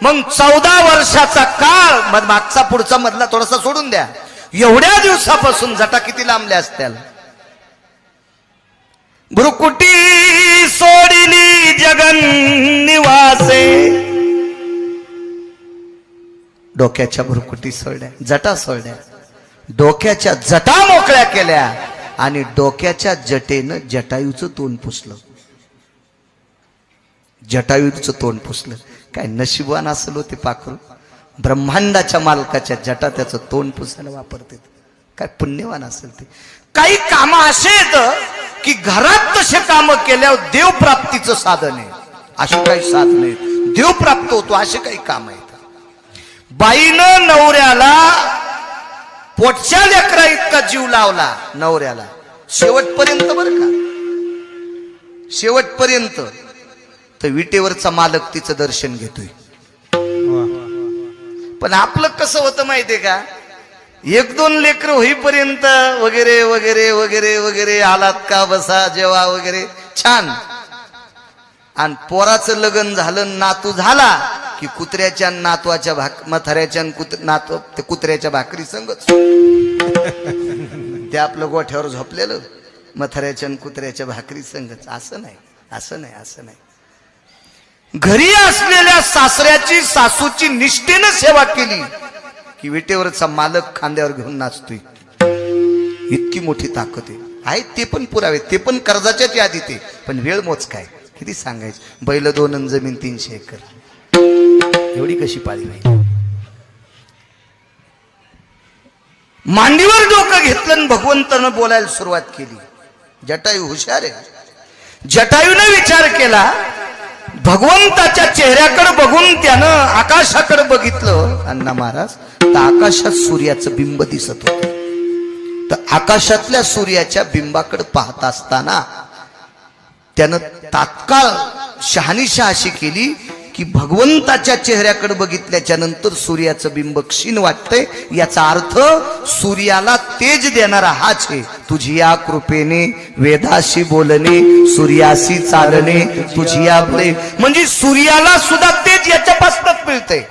मग 14 वर्षाचा काळ, मागचा पुढचा मधला थोडासा सोडून द्या, एवढ्या दिवसापासून जटा किती लांबल्या असत्याल. भ्रुकुटी सोडिली जगन निवासे, डोक्याच्या भ्रुकुटी सोडल्या, जटा सोडल्या, डोक्याच्या जटा मोकळ्या केल्या आणि डोक्याच्या जटेनं जटायूचं तोंड पुसलं. जटायूचं तोंड पुसलं. काय नशिबवान असेल होते पाखरू, ब्रह्मांडाच्या मालकाच्या जटा त्याचं तोंड पुसायला वापरते. काय पुण्यवान असेल ते. काही काम असे येत की घरात तसे काम केल्यावर देवप्राप्तीचं साधन आहे. असे काही साधन आहेत, देव प्राप्त होतो असे काही काम आहेत. बाईनं नवऱ्याला पोटच्या लेकरा इतका जीव लावला नवऱ्याला, शेवटपर्यंत बरं का, शेवटपर्यंत. तर विटेवरचा मालक तिचं दर्शन घेतोय. पण आपलं कसं होतं माहितीये का, 1-2 लेकर होईपर्यंत वगैरे वगैरे वगैरे वगैरे, आलात का बसा जेवा वगैरे छान. आणि पोराचं लग्न झालं, नातू झाला की कुत्र्याच्या नातवाच्या म्हाताऱ्याच्या नातू ते कुत्र्याच्या भाकरी संगच. ते आपलं गोठ्यावर झोपलेलं म्हाताऱ्याच्या कुत्र्याच्या भाकरी संगच. असं नाही, असं नाही, असं नाही. घरी असलेल्या सासऱ्याची सासूची निष्ठेनं सेवा केली की विटेवरचा मालक खांद्यावर घेऊन नाचतोय. इतकी मोठी ताकद आहे. ते पण पुरावे, ते पण कर्जाच्याच यादीत आहे. पण वेळ मोज काय, किती सांगायचं. बैल 2 आणि जमीन 300 एकर, एवढी कशी पाळी नाही. मांडीवर डोकं घेतलं आणि भगवंतानं बोलायला सुरुवात केली. जटायू हुशार आहे. जटायूने विचार केला, भगवंताच्या चेहऱ्याकडे बघून त्यानं आकाशाकडे बघितलं. अण्णा महाराज, तर आकाशात सूर्याचं बिंब दिसत होतं. तर आकाशातल्या सूर्याच्या बिंबाकडे पाहत असताना त्यानं तात्काळ शहानिशा अशी केली की भगवंताच्या चेहऱ्याकडे बघितल्याच्या नंतर सूर्याचं बिंब क्षीण वाटतंय, याचा अर्थ सूर्याला तेज देणारा हाच आहे. तुझी या कृपेने वेदाशी बोलणे, सूर्याशी चालणे, तुझी या बोले, म्हणजे सूर्याला सुद्धा तेज याच्यापासूनच मिळतंय.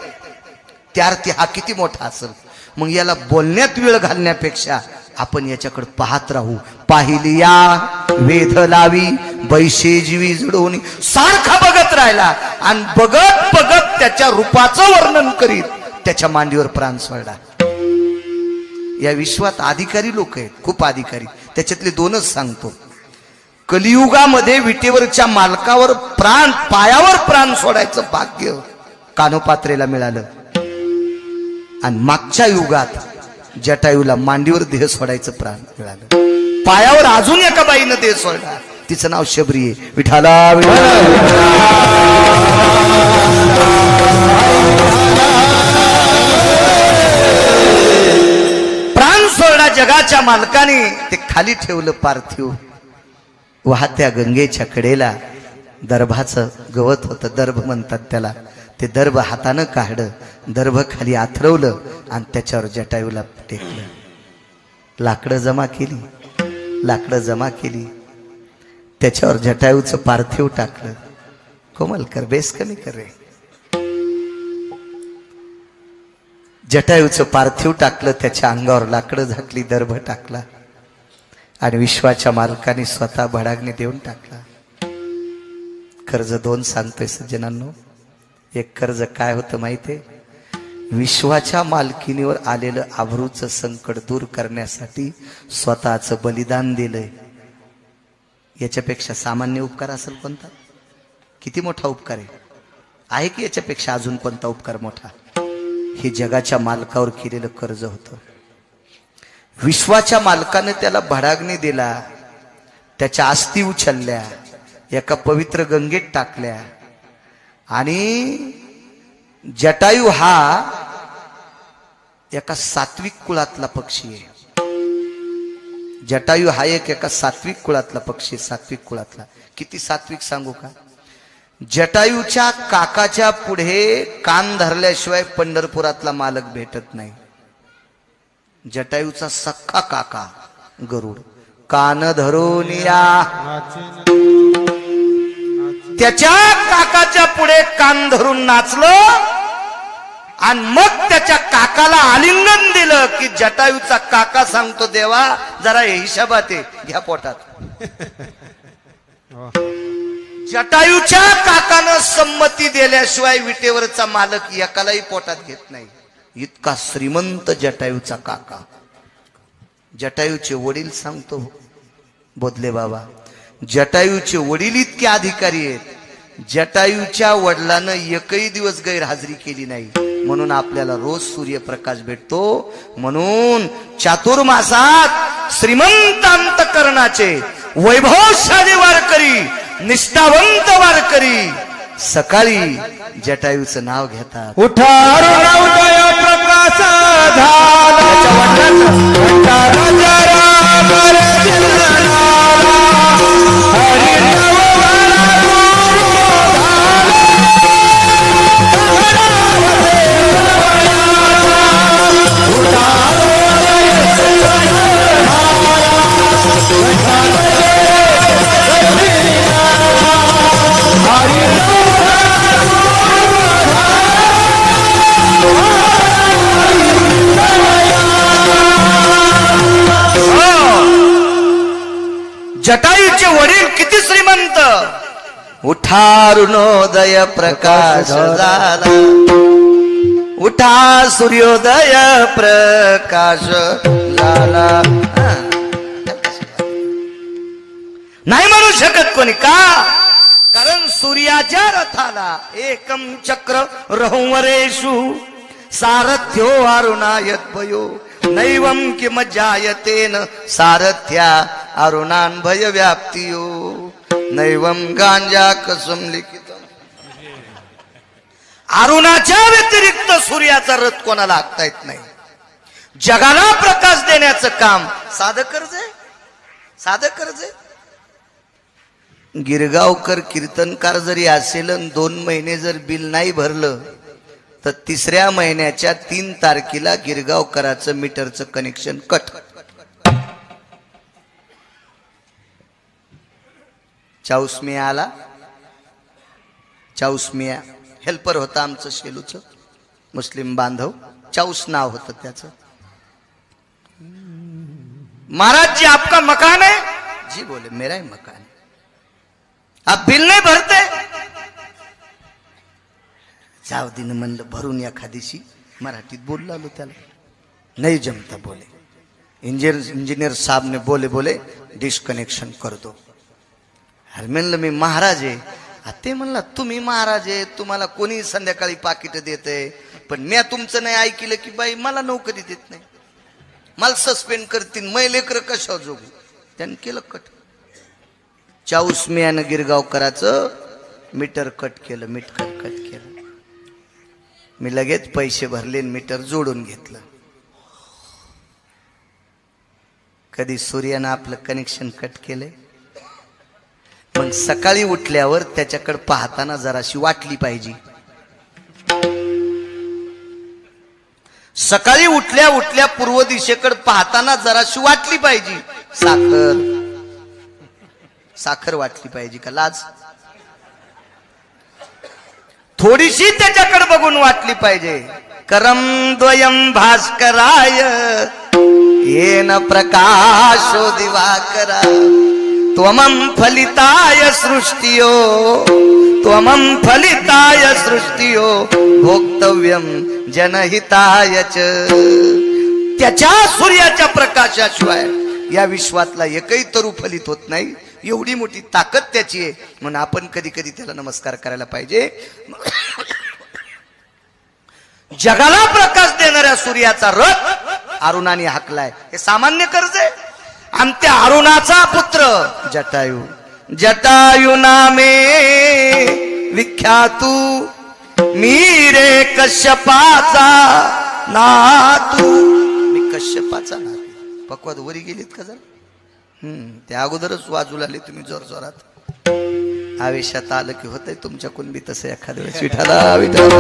त्यार्थी हा किती मोठा असेल. मग याला बोलण्यात वेळ घालण्यापेक्षा आपण याच्याकडे पाहत राहू. पाहिली या वेध लावी बैशेजीवी जडवून, सारखा बघत राहिला आणि बघत बघत त्याच्या रूपाचं वर्णन करीत त्याच्या मांडीवर प्राण सोडला. या विश्वात अधिकारी लोक आहेत, खूप अधिकारी. त्याच्यातले दोनच सांगतो. कलियुगामध्ये विटेवरच्या मालकावर प्राण, पायावर प्राण सोडायचं भाग्य कानोपात्रेला मिळालं. आणि मागच्या युगात जटायूला मांडीवर देह सोडायचं प्राण मिळालं. पायावर अजून एका बाईनं देह सोडला, तिचं नाव शबरी आहे. विठाला प्राण सोडला जगाच्या मालकाने. ते खाली ठेवलं पार्थिव. वाहत्या गंगेच्या कडेला दर्भाचं गवत होतं, दर्भ म्हणतात त्याला. ते दर्भ हातानं काढलं, दर्भ खाली आथरवलं आणि त्याच्यावर जटायूला टेकलं. लाकडं जमा केली, लाकडं जमा केली, त्याच्यावर जटायूचं पार्थिव टाकलं. कोमल कर, बेस कमी कर रे. जटायूचं पार्थिव टाकलं, त्याच्या अंगावर लाकडं झाकली, दर्भ टाकला आणि विश्वाच्या मालकाने स्वतः भडागणी देऊन टाकला. कर्ज दोन सांगतोय सज्जनांनो. एक कर्ज काय होतं माहितीये? विश्वाच्या मालकीनीवर आलेलं आभरूचं संकट दूर करण्यासाठी स्वतःचं बलिदान दिलंय. याच्यापेक्षा सामान्य उपकार असेल कोणता? किती मोठा उपकार आहे की याच्यापेक्षा अजून कोणता उपकार मोठा? हे जगाच्या मालकावर केलेलं कर्ज होतं. विश्वाच्या मालकाने त्याला भडाग्नी दिला, त्याच्या अस्थी उचलल्या, एका पवित्र गंगेत टाकल्या. आणि जटायू हा एका सात्विक कुळातला पक्षी आहे. जटायू हा एका सात्विक कुळातला पक्षी, सात्विक कुळातला. किती सात्विक सांगू का? जटायूच्या काकाच्या पुढे कान धरल्याशिवाय पंढरपुरातला मालक भेटत नाही. जटायूचा सख्खा काका गरुड कान धरून या, त्याच्या काकाच्या पुढे कान धरून नाचलं आणि मग त्याच्या काकाला आलिंगन दिलं की जटायूचा काका सांगतो, देवा जरा हे हिशाबात आहे, घ्या पोटात. जटायूच्या काकानं संमती दिल्याशिवाय विटेवरचा मालक एकालाही पोटात घेत नाही. इतका श्रीमंत जटायूचा काका. जटायूचे वडील सांगतो बोधले बाबा, जटायूचे वडील इतके अधिकारी आहेत, जटायूच्या वडिलांनं एकही दिवस गैरहजेरी केली नाही. म्हणून आपल्याला रोज सूर्यप्रकाश भेटतो. म्हणून चातुर्मासात श्रीमंत अंतकरणाचे वैभवशाली वारकरी, निष्ठावंत वारकरी सकाळी जटायूचं नाव घेतात. उठारून उदय प्रकाश जटायूचे वडील किती श्रीमंत. उठारुणोदय प्रकाश झाला, उठा सूर्योदय प्रकाश झाला. नाही म्हणू शकत कोणी. का? कारण सूर्याच्या रथाला एकम चक्र रहंवरेषु सारथ्यो अरुणायत भयो नैवं किमज्जायतेन सारथ्या अरुणान भय व्याप्तियो नैवं गांजा कसम लिखितम. अरुणाच्या व्यतिरिक्त सूर्याचा रथ कोणाला हाकता येत नाही. जगाला प्रकाश देण्याचं काम साधं कर्ज आहे, साधं कर्ज आहे. गिरगावकर कीर्तनकार जरी असेल 2 महिने जर बिल नाही भरलं तर 3ऱ्या महिन्याच्या 3 तारखेला गिरगावकराचं मीटरचं कनेक्शन कट. चाऊसमिया आला. चाऊसमिया हेल्पर होता आमचं शेलूचं, मुस्लिम बांधव. चाऊस नाव होतं त्याचं. महाराज जी आपका मकान है? जी बोले मेरा ही मकान है. आप बिल नाही भरते? जाऊ दिन म्हणलं भरून एखादीशी. मराठीत बोललो आलो त्याला. नाही जमता बोले. इंजीनियर साहब ने बोले डिस्कनेक्शन कर दो. अरे म्हणलं मी महाराज आहे. ते म्हणला तुम्ही महाराज आहे, तुम्हाला कोणी संध्याकाळी पाकिट देते, पण मी तुमचं नाही ऐकलं की बाई मला नोकरी देत नाही, मला सस्पेंड करतील, मै लेकर कशावर जोगू. त्यानं केलं कट. चाऊसमियानं गिरगावकराचं मीटर कट केलं. मीटर कट केलं. मी लगेच पैसे भरले, मीटर जोडून घेतलं. कधी सूर्यानं आपलं कनेक्शन कट केलंय? मग सकाळी उठल्यावर त्याच्याकडे पाहताना जराशी वाटली पाहिजे. सकाळी उठल्या उठल्या पूर्व दिशेकडे पाहताना जराशी वाटली पाहिजे. साखर वाटली पाहिजे का लाज? थोडीशी त्याच्याकडे बघून वाटली पाहिजे. करम द्वयम भास्कराय येन प्रकाशो दिवाकरा त्वमं फलिताय सृष्टियो त्वमं फलिताय सृष्टियो भोक्तव्यम जनहिताय च. त्याच्या सूर्याच्या प्रकाशाशिवाय या विश्वातला एकही तरू फलित होत नाही. एवढी मोठी ताकद त्याची आहे. म्हणून आपण कधी कधी त्याला नमस्कार करायला पाहिजे. जगाला प्रकाश देणाऱ्या सूर्याचा रथ अरुणाने हाकलाय. हे सामान्य कर्ज आहे. आणि त्या अरुणाचा पुत्र जटायू. जटायू नामे विख्यातू मीरे कश्यपाचा नातू. मी कश्यपाचा नातू. पक्वाद वरी गेलीत का जर? त्या अगोदरच वाजू लागले तुम्ही जोर जोरात. आवेशात आलं की होतंय तुमच्याकडून बी तसं एखाद्या वेळेस. विठाला विठाला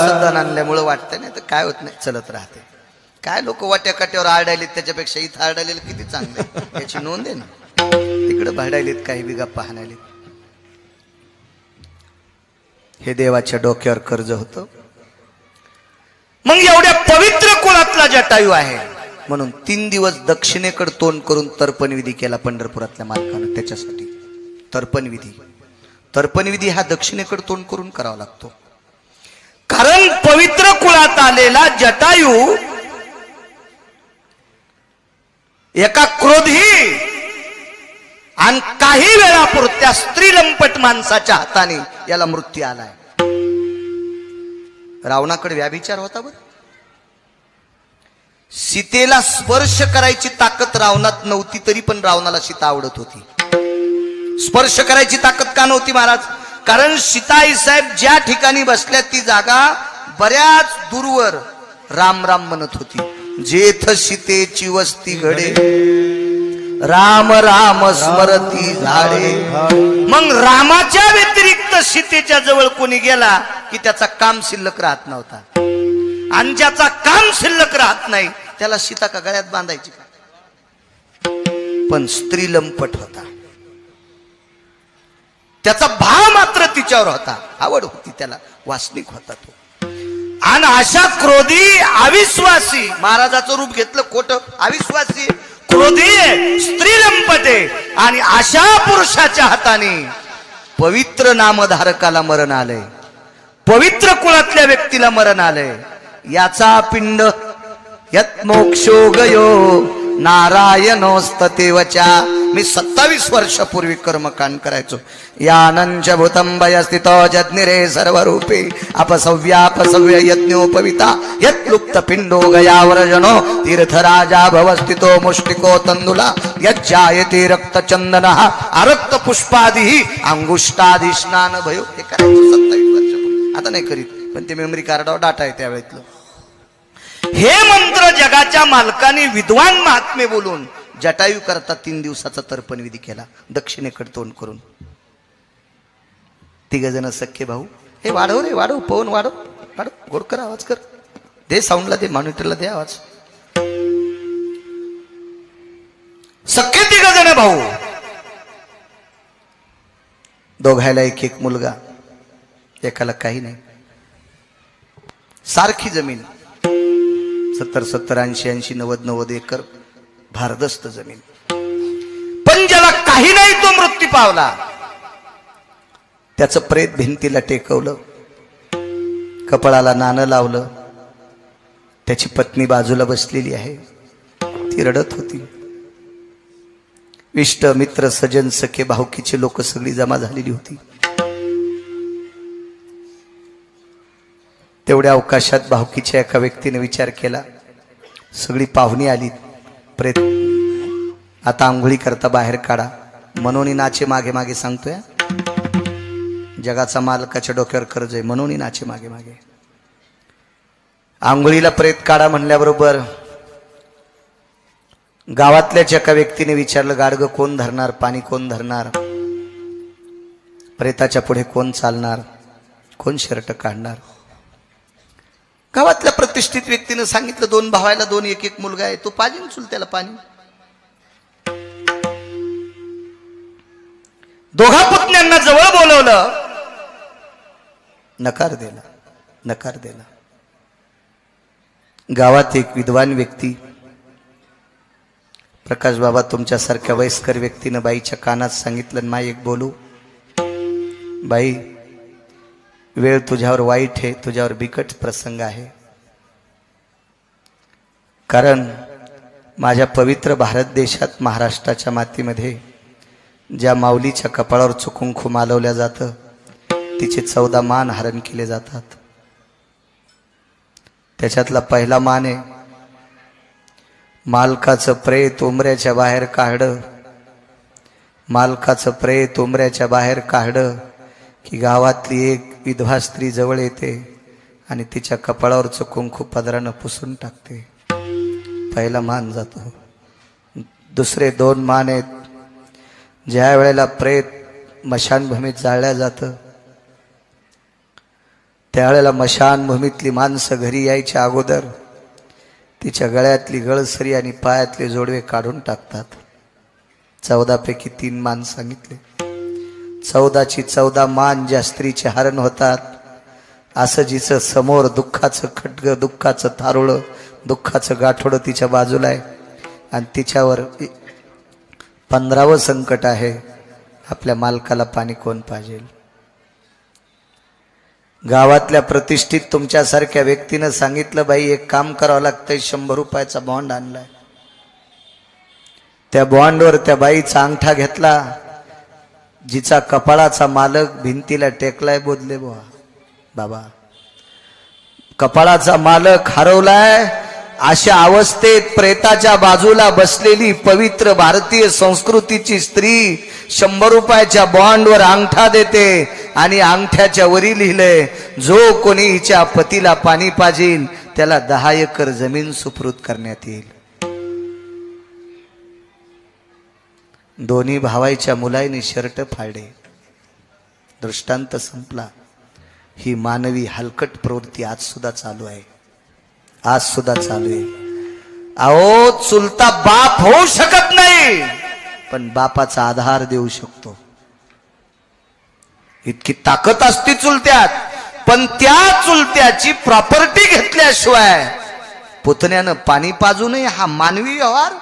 सदान आणल्यामुळे वाटतंय, नाही तर काय होत नाही, चलत राहते. काय लोक वाट्या काट्यावर आरडायलेत त्याच्यापेक्षा इथं आरडायलेलं किती चांगलं याची नोंद आहे ना. तिकडे भाडायलेत काही बिगा पाहण्यालेत. हे देवाच्या डोक्यावर कर्ज होतं. मग एवढ्या पवित्र कुळातला जटायू आहे म्हणून 3 दिवस दक्षिणेकडे तोंड करून तर्पणविधी केला पंढरपुरातल्या मालकानं. त्याच्यासाठी तर्पणविधी हा दक्षिणेकडे तोंड करून करावा लागतो. कारण पवित्र कुळात आलेला जटायू एका क्रोधी आणि काही वेळापुरत्या स्त्रीलंपट माणसाच्या हाताने याला मृत्यू आलाय. रावणाकडे व्याभिचार होता बरं. सीतेला स्पर्श करायची ताकद रावणात नव्हती, तरी पण रावणाला सीता आवडत होती. स्पर्श करायची ताकद का नव्हती महाराज? कारण सीताई साहेब ज्या ठिकाणी बसल्या ती जागा बऱ्याच दूरवर राम राम म्हणत होती. जेथ सीतेची वस्ती घडे राम राम स्मरती झाडे. मग रामाच्या व्यतिरिक्त सीतेच्या जवळ कोणी गेला की त्याचा काम शिल्लक राहत नव्हता. आणि ज्याचा काम शिल्लक राहत नाही त्याला सीता का गळ्यात बांधायची का? पण स्त्री लंपट होता. त्याचा भाव मात्र तिच्यावर होता. आवड होती त्याला, वासनिक होता तो. आणि अशा क्रोधी अविश्वासी महाराजाचं रूप घेतलं खोटं. अविश्वासी क्रोधी स्त्रीलंपटे आणि अशा पुरुषाच्या हाताने पवित्र नामधारकाला मरण आलंय. पवित्र कुळातल्या व्यक्तीला मरण आलंय. याचा पिंड यत मोक्षो गयो नारायणोस्ततेवचा मी 27 वर्षापूर्वी कर्मकांड करायचो. यानंच भूतं भयस्थितो जज्ञिरे सर्वरूपे अपसव्यापसव्य यज्ञोपविता यत्लुप्त पिंडो गयावरजनो तीर्थराजा भवस्थितो मुष्टिको तंदुला यज्जायते रक्तचंदनः आरक्त पुष्पादिः अंगुष्टादि स्नान भयो. हे करायचो 27 वर्षापूर्वी. आता नाही करीत, पण ते मेमरी कार्डावर डाटा आहे त्यावेळेतलं. हे मंत्र जगाच्या मालकाने विद्वान महात्मे बोलून जटायू करता 3 दिवसाचा तर्पण विधी केला, दक्षिणेकडे तोंड करून. 3 जण सख्खे भाऊ, हे वाढव रे वाढव, पवन वाढव वाढव, गोड कर, आवाज कर, दे साऊंडला, दे मॉनिटरला दे आवाज. सख्खे 3 जण भाऊ, दोघायला एक एक मुलगा, एकाला काही नाही. सारखी जमीन, 70-70, 80-80, 90-90 एकर भारदस्त जमीन. पण ज्याला काही नाही तो मृत्यू पावला. त्याचं प्रेत भिंतीला टेकवलं, कपाळाला नाणं लावलं. त्याची पत्नी बाजूला बसलेली आहे, ती रडत होती. इष्ट मित्र सजन सखे भाऊकीचे लोक सगळी जमा झालेली होती. तेवढ्या अवकाशात भावकीच्या एका व्यक्तीने विचार केला, सगळी पाहुणी आली, प्रेत आता आंघोळी करता बाहेर काढा. मनोनी नाचे मागे मागे सांगतोय, जगाचा मालकाच्या डोक्यावर कर्ज आहे, मनोनी नाचे मागे मागे. आंघोळीला प्रेत काढा म्हणल्याबरोबर गावातल्याच एका व्यक्तीने विचारलं, गाडगं कोण धरणार, पाणी कोण धरणार, प्रेताच्या पुढे कोण चालणार, कोण शर्ट काढणार. गावातल्या प्रतिष्ठित व्यक्तीने सांगितलं, 2 भावायला 2 एक एक मुलगा आहे, तो पाजीन चुलत्याला पाणी. दोघा पुतण्यांना जवळ बोलवलं, नकार दिला, नकार दिला. गावात एक विद्वान व्यक्ती, प्रकाश बाबा तुमच्यासारख्या वयस्कर व्यक्तीनं बाईच्या कानात सांगितलं, माई एक बोलू, बाई वेळ तुझ्यावर वाईट आहे, तुझ्यावर बिकट प्रसंग आहे. कारण माझ्या पवित्र भारत देशात महाराष्ट्राच्या मातीमध्ये ज्या माऊलीच्या कपाळावर चुकुंखू मालवल्या जातं, तिचे 14 मान हरण केले जातात. त्याच्यातला पहिला मान आहे, मालकाचं प्रेत उंबऱ्याच्या बाहेर काढलं, मालकाचं प्रेत उंबऱ्याच्या बाहेर काढलं की गावातली एक विधवा स्त्री जवळ येते आणि तिच्या कपाळावरचं कुंकू पदरानं पुसून टाकते. पहिला मान जातो. दुसरे 2 मान आहेत, ज्या वेळेला प्रेत मशानभूमीत जाळल्या जातं, त्यावेळेला मशानभूमीतली माणसं घरी यायच्या अगोदर तिच्या गळ्यातली गळसरी आणि पायातले जोडवे काढून टाकतात. 14 पैकी 3 मान सांगितले. 14ची 14 मान ज्या स्त्रीचे हरण होतात, असं जिचं समोर दुःखाचं खड्ग, दुःखाचं थारोळं, दुःखाचं गाठोडं तिच्या बाजूला आहे आणि तिच्यावर 15वं संकट आहे, आपल्या मालकाला पाणी कोण पाहिजे. गावातल्या प्रतिष्ठित तुमच्यासारख्या व्यक्तीनं सांगितलं, बाई एक काम करावं लागतंय, 100 रुपयाचा बॉन्ड आणलाय. त्या बॉन्डवर त्या बाईचा अंगठा घेतला, जिचा कपाळाचा मालक भिंतीला टेकलाय, बोधले बुवा बाबा, कपाळाचा मालक हरवलाय. अशा अवस्थेत प्रेताच्या बाजूला बसलेली पवित्र भारतीय संस्कृतीची स्त्री 100 रुपयाच्या बॉन्डवर अंगठा देते आणि अंगठ्याच्या वरी लिहिलंय, जो कोणी हिच्या पतीला पाणी पाजील त्याला 10 एकर जमीन सुपूर्द करण्यात येईल. दोन्ही भावाईच्या मुलांनी शर्ट फाडले, दृष्टांत संपला. ही मानवी हलकट प्रवृत्ती आज सुद्धा चालू आहे, आज सुद्धा चालू आहे. अहो, चुलता बाप होऊ शकत नाही, पण बापाचा आधार देऊ शकतो. इतकी ताकद असते चुलत्यात, पण त्या चुलत्याची प्रॉपर्टी घेतल्याशिवाय पुतण्यानं पाणी पाजू नये, हा मानवी व्यवहार.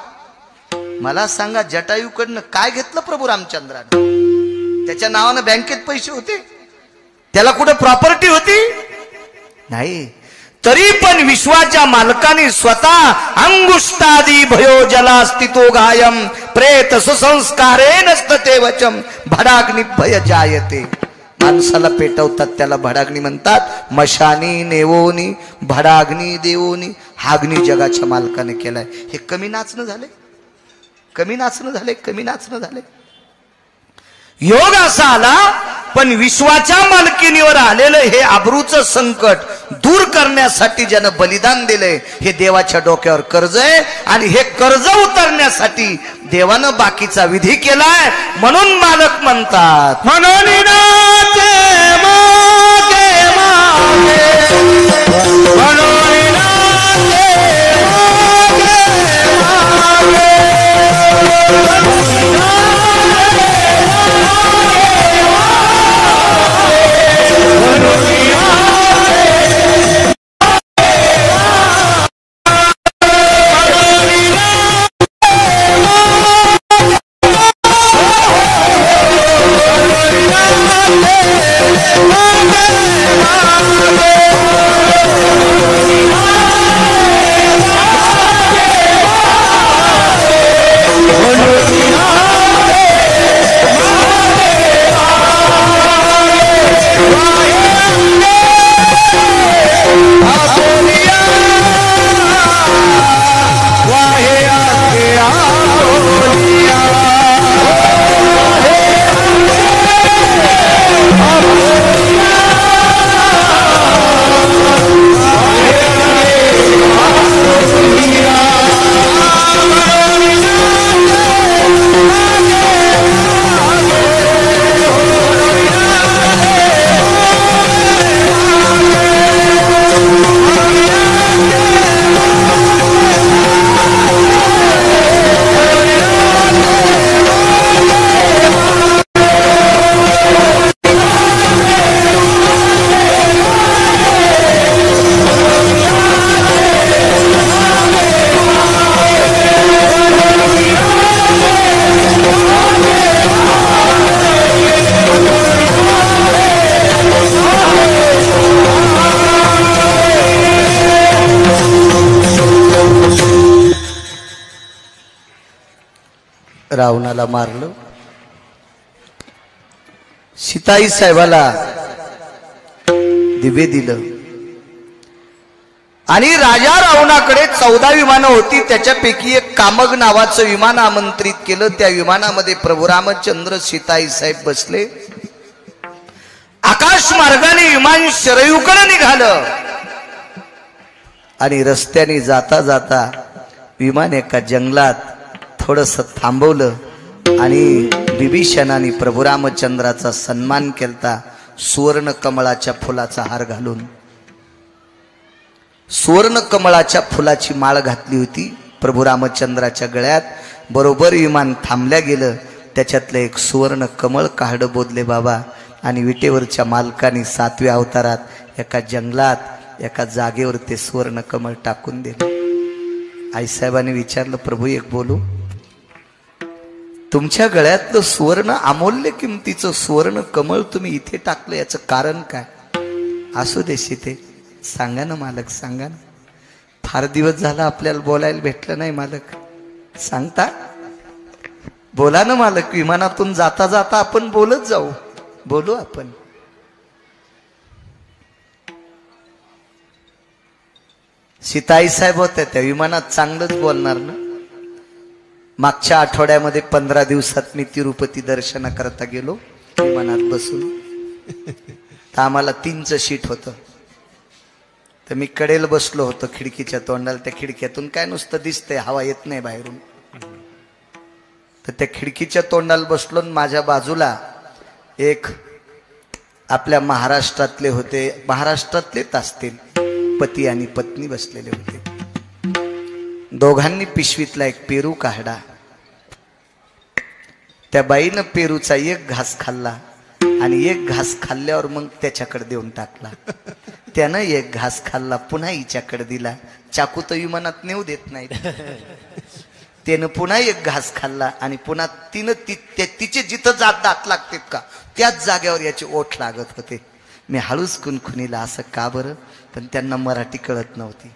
मला सांगा, जटायूकडनं काय घेतलं प्रभू रामचंद्राने? त्याच्या नावानं बँकेत पैसे होते, त्याला कुठे प्रॉपर्टी होती? नाही. तरी पण विश्वाच्या मालकाने स्वतः अंगुष्टादी भयो जला स्थितो गायम प्रेत सुसंस्कारे नसते वचम भडाग्नि भय जायते. माणसाला पेटवतात त्याला भडाग्नी म्हणतात. मशानी नेवोनी भडाग्नी देवोनी हा अग्नी जगाच्या मालकाने केलाय. हे कमी नाचणं झाले, कमी नाचणं झाले, कमी नाचणं झाले. योग असा आला पण विश्वाच्या मालकीनीवर आलेलं हे आबरूचं संकट दूर करण्यासाठी ज्यानं बलिदान दिलंय हे देवाच्या डोक्यावर कर्ज आहे. आणि हे कर्ज उतरण्यासाठी देवानं बाकीचा विधी केलाय. म्हणून मालक म्हणतात म्हणून नाचे मागे मागे, म्हणून नाचे मागे मागे. रावणाला मारलं. सीताई साहेबाला दिवे दिलं आणि राजा रावणाकडे 14 विमानं होती. त्याच्यापैकी एक कामग नावाचं विमान आमंत्रित केलं. त्या विमानामध्ये प्रभू रामचंद्र सीताई साहेब बसले. आकाश मार्गाने विमान शरयूकडे निघालं आणि रस्त्याने जाता जाता विमान एका जंगलात थोडस थांबवलं आणि विभीषणाने प्रभू रामचंद्राचा सन्मान केलता. सुवर्ण कमळाच्या फुलाचा हार घालून सुवर्ण कमळाच्या फुलाची माळ घातली होती प्रभू रामचंद्राच्या गळ्यात. बरोबर विमान थांबल्या गेलं. त्याच्यातलं एक सुवर्ण कमळ काढं बोधले बाबा. आणि विटेवरच्या मालकाने 7व्या अवतारात एका जंगलात एका जागेवर ते सुवर्ण कमळ टाकून दिलं. आईसाहेबांनी विचारलं प्रभू एक बोलू. तुमच्या गळ्यातलं सुवर्ण अमूल्य किमतीचं सुवर्ण कमळ तुम्ही इथे टाकलं याचं कारण काय? असू दे सीते, सांगा ना मालक, सांगा ना. फार दिवस झाला आपल्याला बोलायला भेटलं नाही मालक, सांगता? बोला ना मालक. विमानातून जाता जाता आपण बोलत जाऊ, बोलू आपण. सीताई साहेब होत्या त्या विमानात, चांगलंच बोलणार ना. मागच्या आठवड्यामध्ये 15 दिवसात मी तिरुपती दर्शनाकरता गेलो विमानात बसून. तर आम्हाला 3चं शीट होतं. तर मी कडेला बसलो होतो खिडकीच्या तोंडाला. त्या खिडक्यातून काय नुसतं दिसतंय, हवा येत नाही बाहेरून. तर त्या खिडकीच्या तोंडाला बसलो. माझ्या बाजूला एक आपल्या महाराष्ट्रातले होते, महाराष्ट्रातलेच असतील, पती आणि पत्नी बसलेले होते. दोघांनी पिशवीतला एक पेरू काढला. त्या बाईनं पेरूचा एक घास खाल्ला आणि एक घास खाल्ल्यावर मग त्याच्याकडे देऊन टाकला. त्यानं एक घास खाल्ला, पुन्हा हिच्याकडे दिला. चाकू तर विमानात नेऊ देत नाही. त्यानं पुन्हा एक घास खाल्ला आणि पुन्हा तिनं तिचे जिथं दात लागतात का त्याच जागेवर याचे ओठ लागत होते. मी हळूच खुनखुनीला, असं का बरं? पण त्यांना मराठी कळत नव्हती.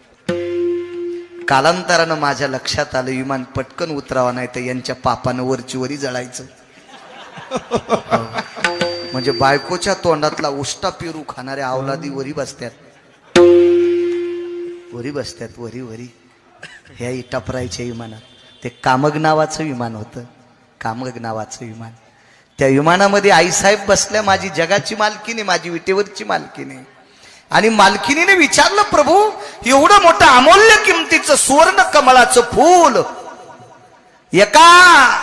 कालांतरानं माझ्या लक्षात आलं, विमान पटकन उतरावा नाही तर यांच्या पापानं वरची वरी जळायचं. म्हणजे बायकोच्या तोंडातला उष्टा पेरू खाणाऱ्या अवलादी वरी बसत्यात, वरी बसत्यात, वरी वरी ह्या इटापरायच्या विमानात. ते कामग नावाचं विमान होतं, कामग नावाचं विमान. त्या विमानामध्ये आईसाहेब बसल्या, माझी जगाची मालकीने, माझी विटेवरची मालकीने. आणि मालकिनीने विचारलं, प्रभू एवढं मोठं अमूल्य किमतीचं सुवर्ण कमळाचं फूल एका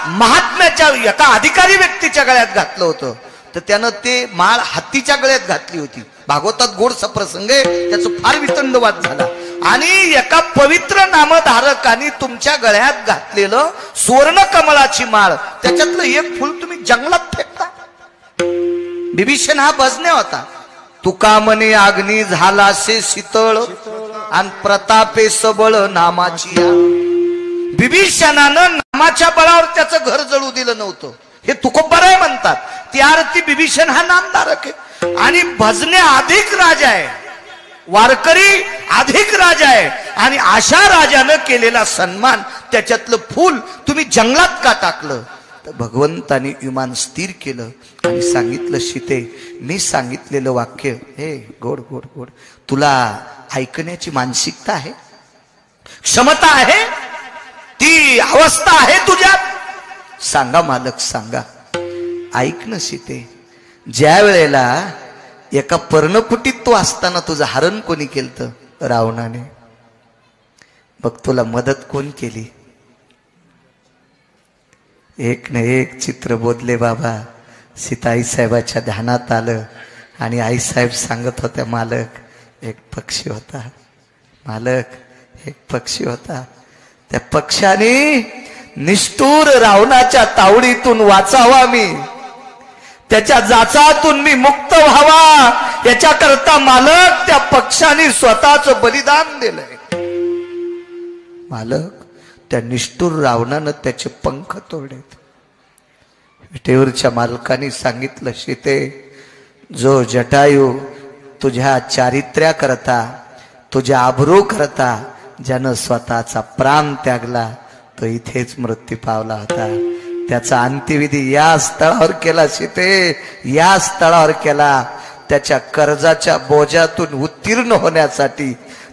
महात्म्याच्या, एका अधिकारी व्यक्तीच्या गळ्यात घातलं होतं, तर त्यानं ते माळ हत्तीच्या गळ्यात घातली होती. भागवतात गोडसा प्रसंग आहे, त्याचं फार वितंडवाद झाला. आणि एका पवित्र नामधारकाने तुमच्या गळ्यात घातलेलं सुवर्ण कमळाची माळ, त्याच्यातलं एक फुल तुम्ही जंगलात फेकता. बिभीषण हा भजने होता. तुका म्हणे अग्नी झालासे शीतळ आणि प्रतापे सबळ नामाची. बिभीषणानं नामाच्या बळावर त्याचं घर जळू दिलं नव्हतं, हे तुकोबाराय म्हणतात. ती आरती बिभीषण हा नामधारक आहे. आणि भजने अधिक राजा आहे, वारकरी अधिक राजा आहे. आणि अशा राजानं केलेला सन्मान, त्याच्यातलं फूल तुम्ही जंगलात का टाकलं? तर भगवंताने विमान स्थिर केलं आणि सांगितलं, सीते मी सांगितलेलं वाक्य हे गोड गोड गोड, तुला ऐकण्याची मानसिकता आहे, क्षमता आहे, ती अवस्था आहे तुझ्यात? सांगा मालक सांगा. ऐक ना सीते, ज्या वेळेला एका पर्णकुटीत तू असताना तुझं हरण कोणी केलं? रावणाने. मग तुला मदत कोण केली? एक न एक चित्र बोधले बाबा. सीता आईसाहेबाच्या ध्यानात आलं आणि आईसाहेब सांगत होत्या, मालक एक पक्षी होता, मालक एक पक्षी होता, त्या पक्षाने निष्ठुर रावणाच्या तावडीतून वाचावा, मी त्याच्या जाचातून मी मुक्त व्हावा, याच्याकरता मालक त्या पक्षाने स्वतःच बलिदान दिलंय. मालक त्या निष्ठुर रावणानं त्याचे पंख तोडलेत. विटेवरच्या मालकाने सांगितलं, सीते जो जटायू तुझ्या चारित्र्या करता, तुझ्या आबरू करता ज्यानं स्वतःचा प्राण त्यागला, तो इथेच मृत्यू पावला होता. त्याचा अंत्यविधी या स्थळावर केला सीते, या स्थळावर केला. त्याच्या कर्जाच्या बोजातून उत्तीर्ण होण्यासाठी,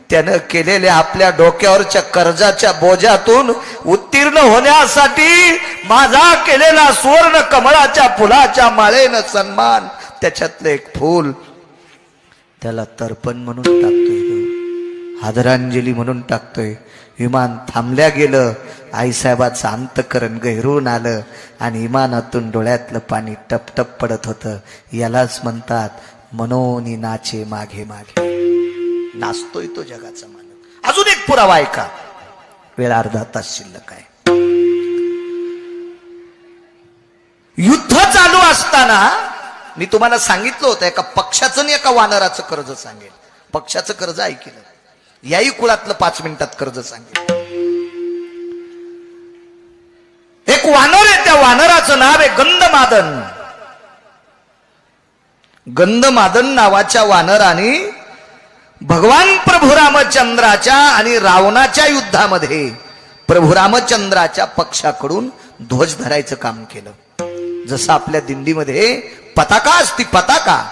त्यानं केलेल्या आपल्या डोक्यावरच्या कर्जाच्या बोजातून उत्तीर्ण होण्यासाठी माझा केलेला सुवर्ण कमळाच्या फुलाच्या माळेनं सन्मान, त्याच्यातलं एक फूल त्याला तर्पण म्हणून टाकतोय, आदरांजली म्हणून टाकतोय. विमान थांबल्या गेलं, आईसाहेबाचं अंतकरण गहिरून आलं आणि विमानातून डोळ्यातलं पाणी टपटप पडत होतं. यालाच म्हणतात मनोनी नाचे मागे मागे. नाचतोय तो जगाचा मालक. अजून एक पुरावा ऐका, वेळ अर्धा तास शिल्लक आहे. युद्ध चालू असताना मी तुम्हाला सांगितलं होतं, एका पक्षाचं आणि एका वानराचं कर्ज सांगेल. पक्षाचं कर्ज ऐकलं, याही कुळातलं 5 मिनिटात कर्ज सांगेल. एक वानर आहे, त्या वानराचं नाव आहे गंधमादन. गंधमादन नावाच्या वानराने भगवान प्रभू रामचंद्राच्या आणि रावणाच्या युद्धामध्ये प्रभू रामचंद्राच्या पक्षाकडून ध्वज धरायचं काम केलं. जसं आपल्या दिंडीमध्ये पताका असती, पताका,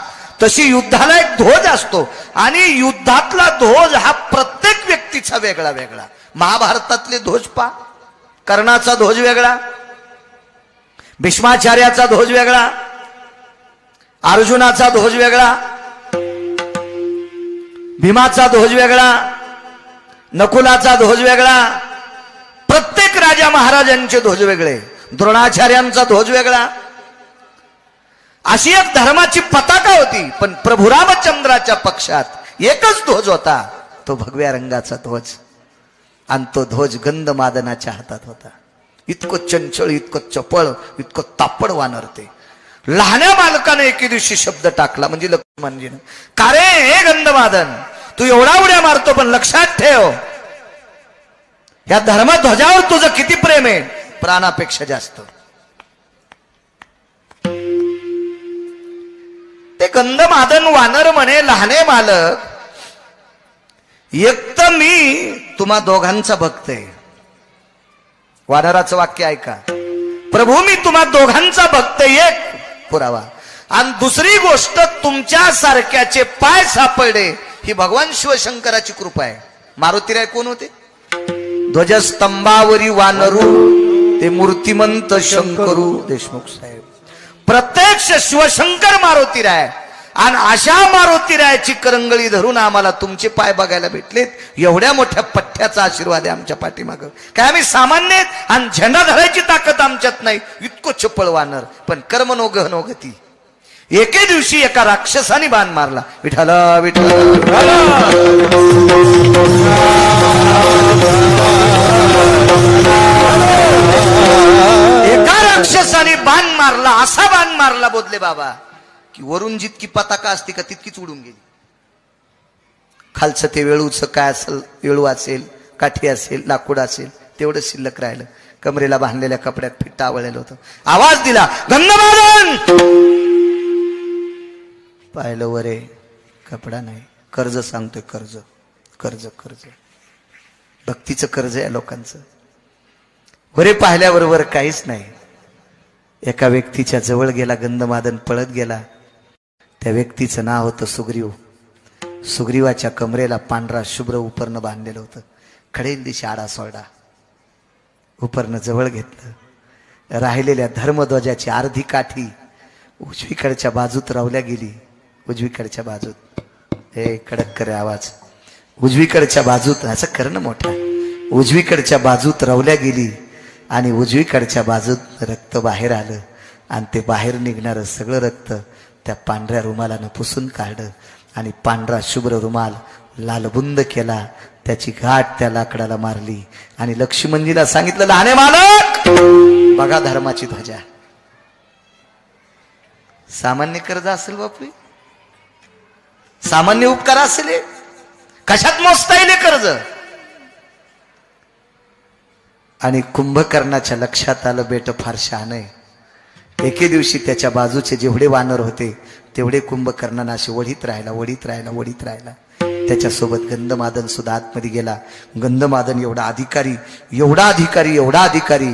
तशी युद्धाला एक ध्वज असतो. आणि युद्धातला ध्वज हा प्रत्येक व्यक्तीचा वेगळा वेगळा. महाभारतातले ध्वज पा, कर्णाचा ध्वज वेगळा, भीष्माचार्याचा ध्वज वेगळा, अर्जुनाचा ध्वज वेगळा, भीमाचा ध्वज वेगळा, नकुलाचा ध्वज वेगळा. प्रत्येक राजा महाराजांचे ध्वज वेगळे, द्रोणाचार्यांचा ध्वज वेगळा. अशी एक धर्माची पताका होती. पण प्रभू रामचंद्राच्या पक्षात एकच ध्वज होता, तो भगव्या रंगाचा ध्वज. आणि तो ध्वज गंधमादनाच्या हातात होता. इतकं चंचळ, इतकं चपळ, इतकं तापड वानर ते. लहान्या बालकाने एके दिवशी शब्द टाकला, म्हणजे लक्ष्मणजीनं, का रे हे गंधमादन, तू एवढा उड्या मारतो, पण लक्षात ठेव या धर्मध्वजावर तुझं किती प्रेम आहे, प्राणापेक्षा जास्त. ते गंधमादन वानर म्हणे, लहाने मालक, एक तर मी तुम्हा दोघांचा भक्त आहे. वानराचं वाक्य ऐका, प्रभू मी तुम्हा दोघांचा भक्त, एक पुरावा. आणि दुसरी गोष्ट, तुमच्या सारख्याचे पाय सापडले ही भगवान शिवशंकराची कृपा आहे. मारुतीराय कोण होते? ध्वजस्तंभावरी वानरू ते मूर्तिमंत शंकरू देशमुख साहेब. प्रत्यक्ष शिवशंकर मारुतीराय. आणि अशा मारुतीरायाची करंगळी धरून आम्हाला तुमचे पाय बघायला भेटलेत. एवढ्या मोठ्या पठ्ठ्याचा आशीर्वाद आहे आमच्या पाठीमागं. काय आम्ही सामान्य आहेत आणि झेंडा धरायची ताकद आमच्यात नाही, इतकं चपळ वानर. पण कर्म नो गहनो गती. एके दिवशी एका राक्षसाने बाण मारला. विठ्ठला विठ्ठला. एका राक्षसाने बाण मारला, असा बाण मारला बोधले बाबा की वरून जितकी पताका असते का तितकीच उडून गेली. खालचं ते वेळूचं काय असेल, वेळू असेल, काठी असेल, लाकूड असेल, तेवढं शिल्लक राहिलं. कमरेला बांधलेल्या कपड्यात फिट्टा आवळलेलं होतं. आवाज दिला, गंधमादन. पाहिलं वरे, कपडा नाही. कर्ज सांगतोय, कर्ज कर्ज कर्ज, भक्तीचं कर्ज आहे लोकांचं. वरे पाहिल्याबरोबर काहीच नाही. एका व्यक्तीच्या जवळ गेला गंधमादन, पळत गेला. त्या व्यक्तीचं नाव होतं सुग्रीव. सुग्रीवाच्या कमरेला पांढरा शुभ्र उपरणं बांधलेलं होतं. खडेल दिशी आडा सोडा उपरणं जवळ घेतलं. राहिलेल्या धर्मध्वजाची अर्धी काठी उजवीकडच्या बाजूत रावल्या गेली. उजवीकडच्या बाजूत, हे कडक करे आवाज, उजवीकडच्या बाजूत, असं करणं मोठा, उजवीकडच्या बाजूत रावल्या गेली. आणि उजवीकडच्या बाजूत रक्त बाहेर आलं. आणि ते बाहेर निघणारं सगळं रक्त त्या पांढऱ्या रुमालानं पुसून काढलं. आणि पांढरा शुभ्र रुमाल लालबुंद केला. त्याची घाट त्या लाकडाला मारली. आणि लक्ष्मणजीला सांगितलं, लहाने मालक बघा धर्माची ध्वजा. सामान्य कर्ज असेल बापू, सामान्य उपकार असेल, कशात मोजता येईल कर्ज. आणि कुंभकर्णाच्या लक्षात आलं, बेट फार शहाणं आहे. एके दिवशी त्याच्या बाजूचे जेवढे वानर होते तेवढे कुंभकर्णांना असे वढीत राहिला, वढीत राहिला, वढीत राहिला. त्याच्यासोबत गंधमादन सुद्धा आतमध्ये गेला. गंधमादन एवढा अधिकारी, एवढा अधिकारी, एवढा अधिकारी.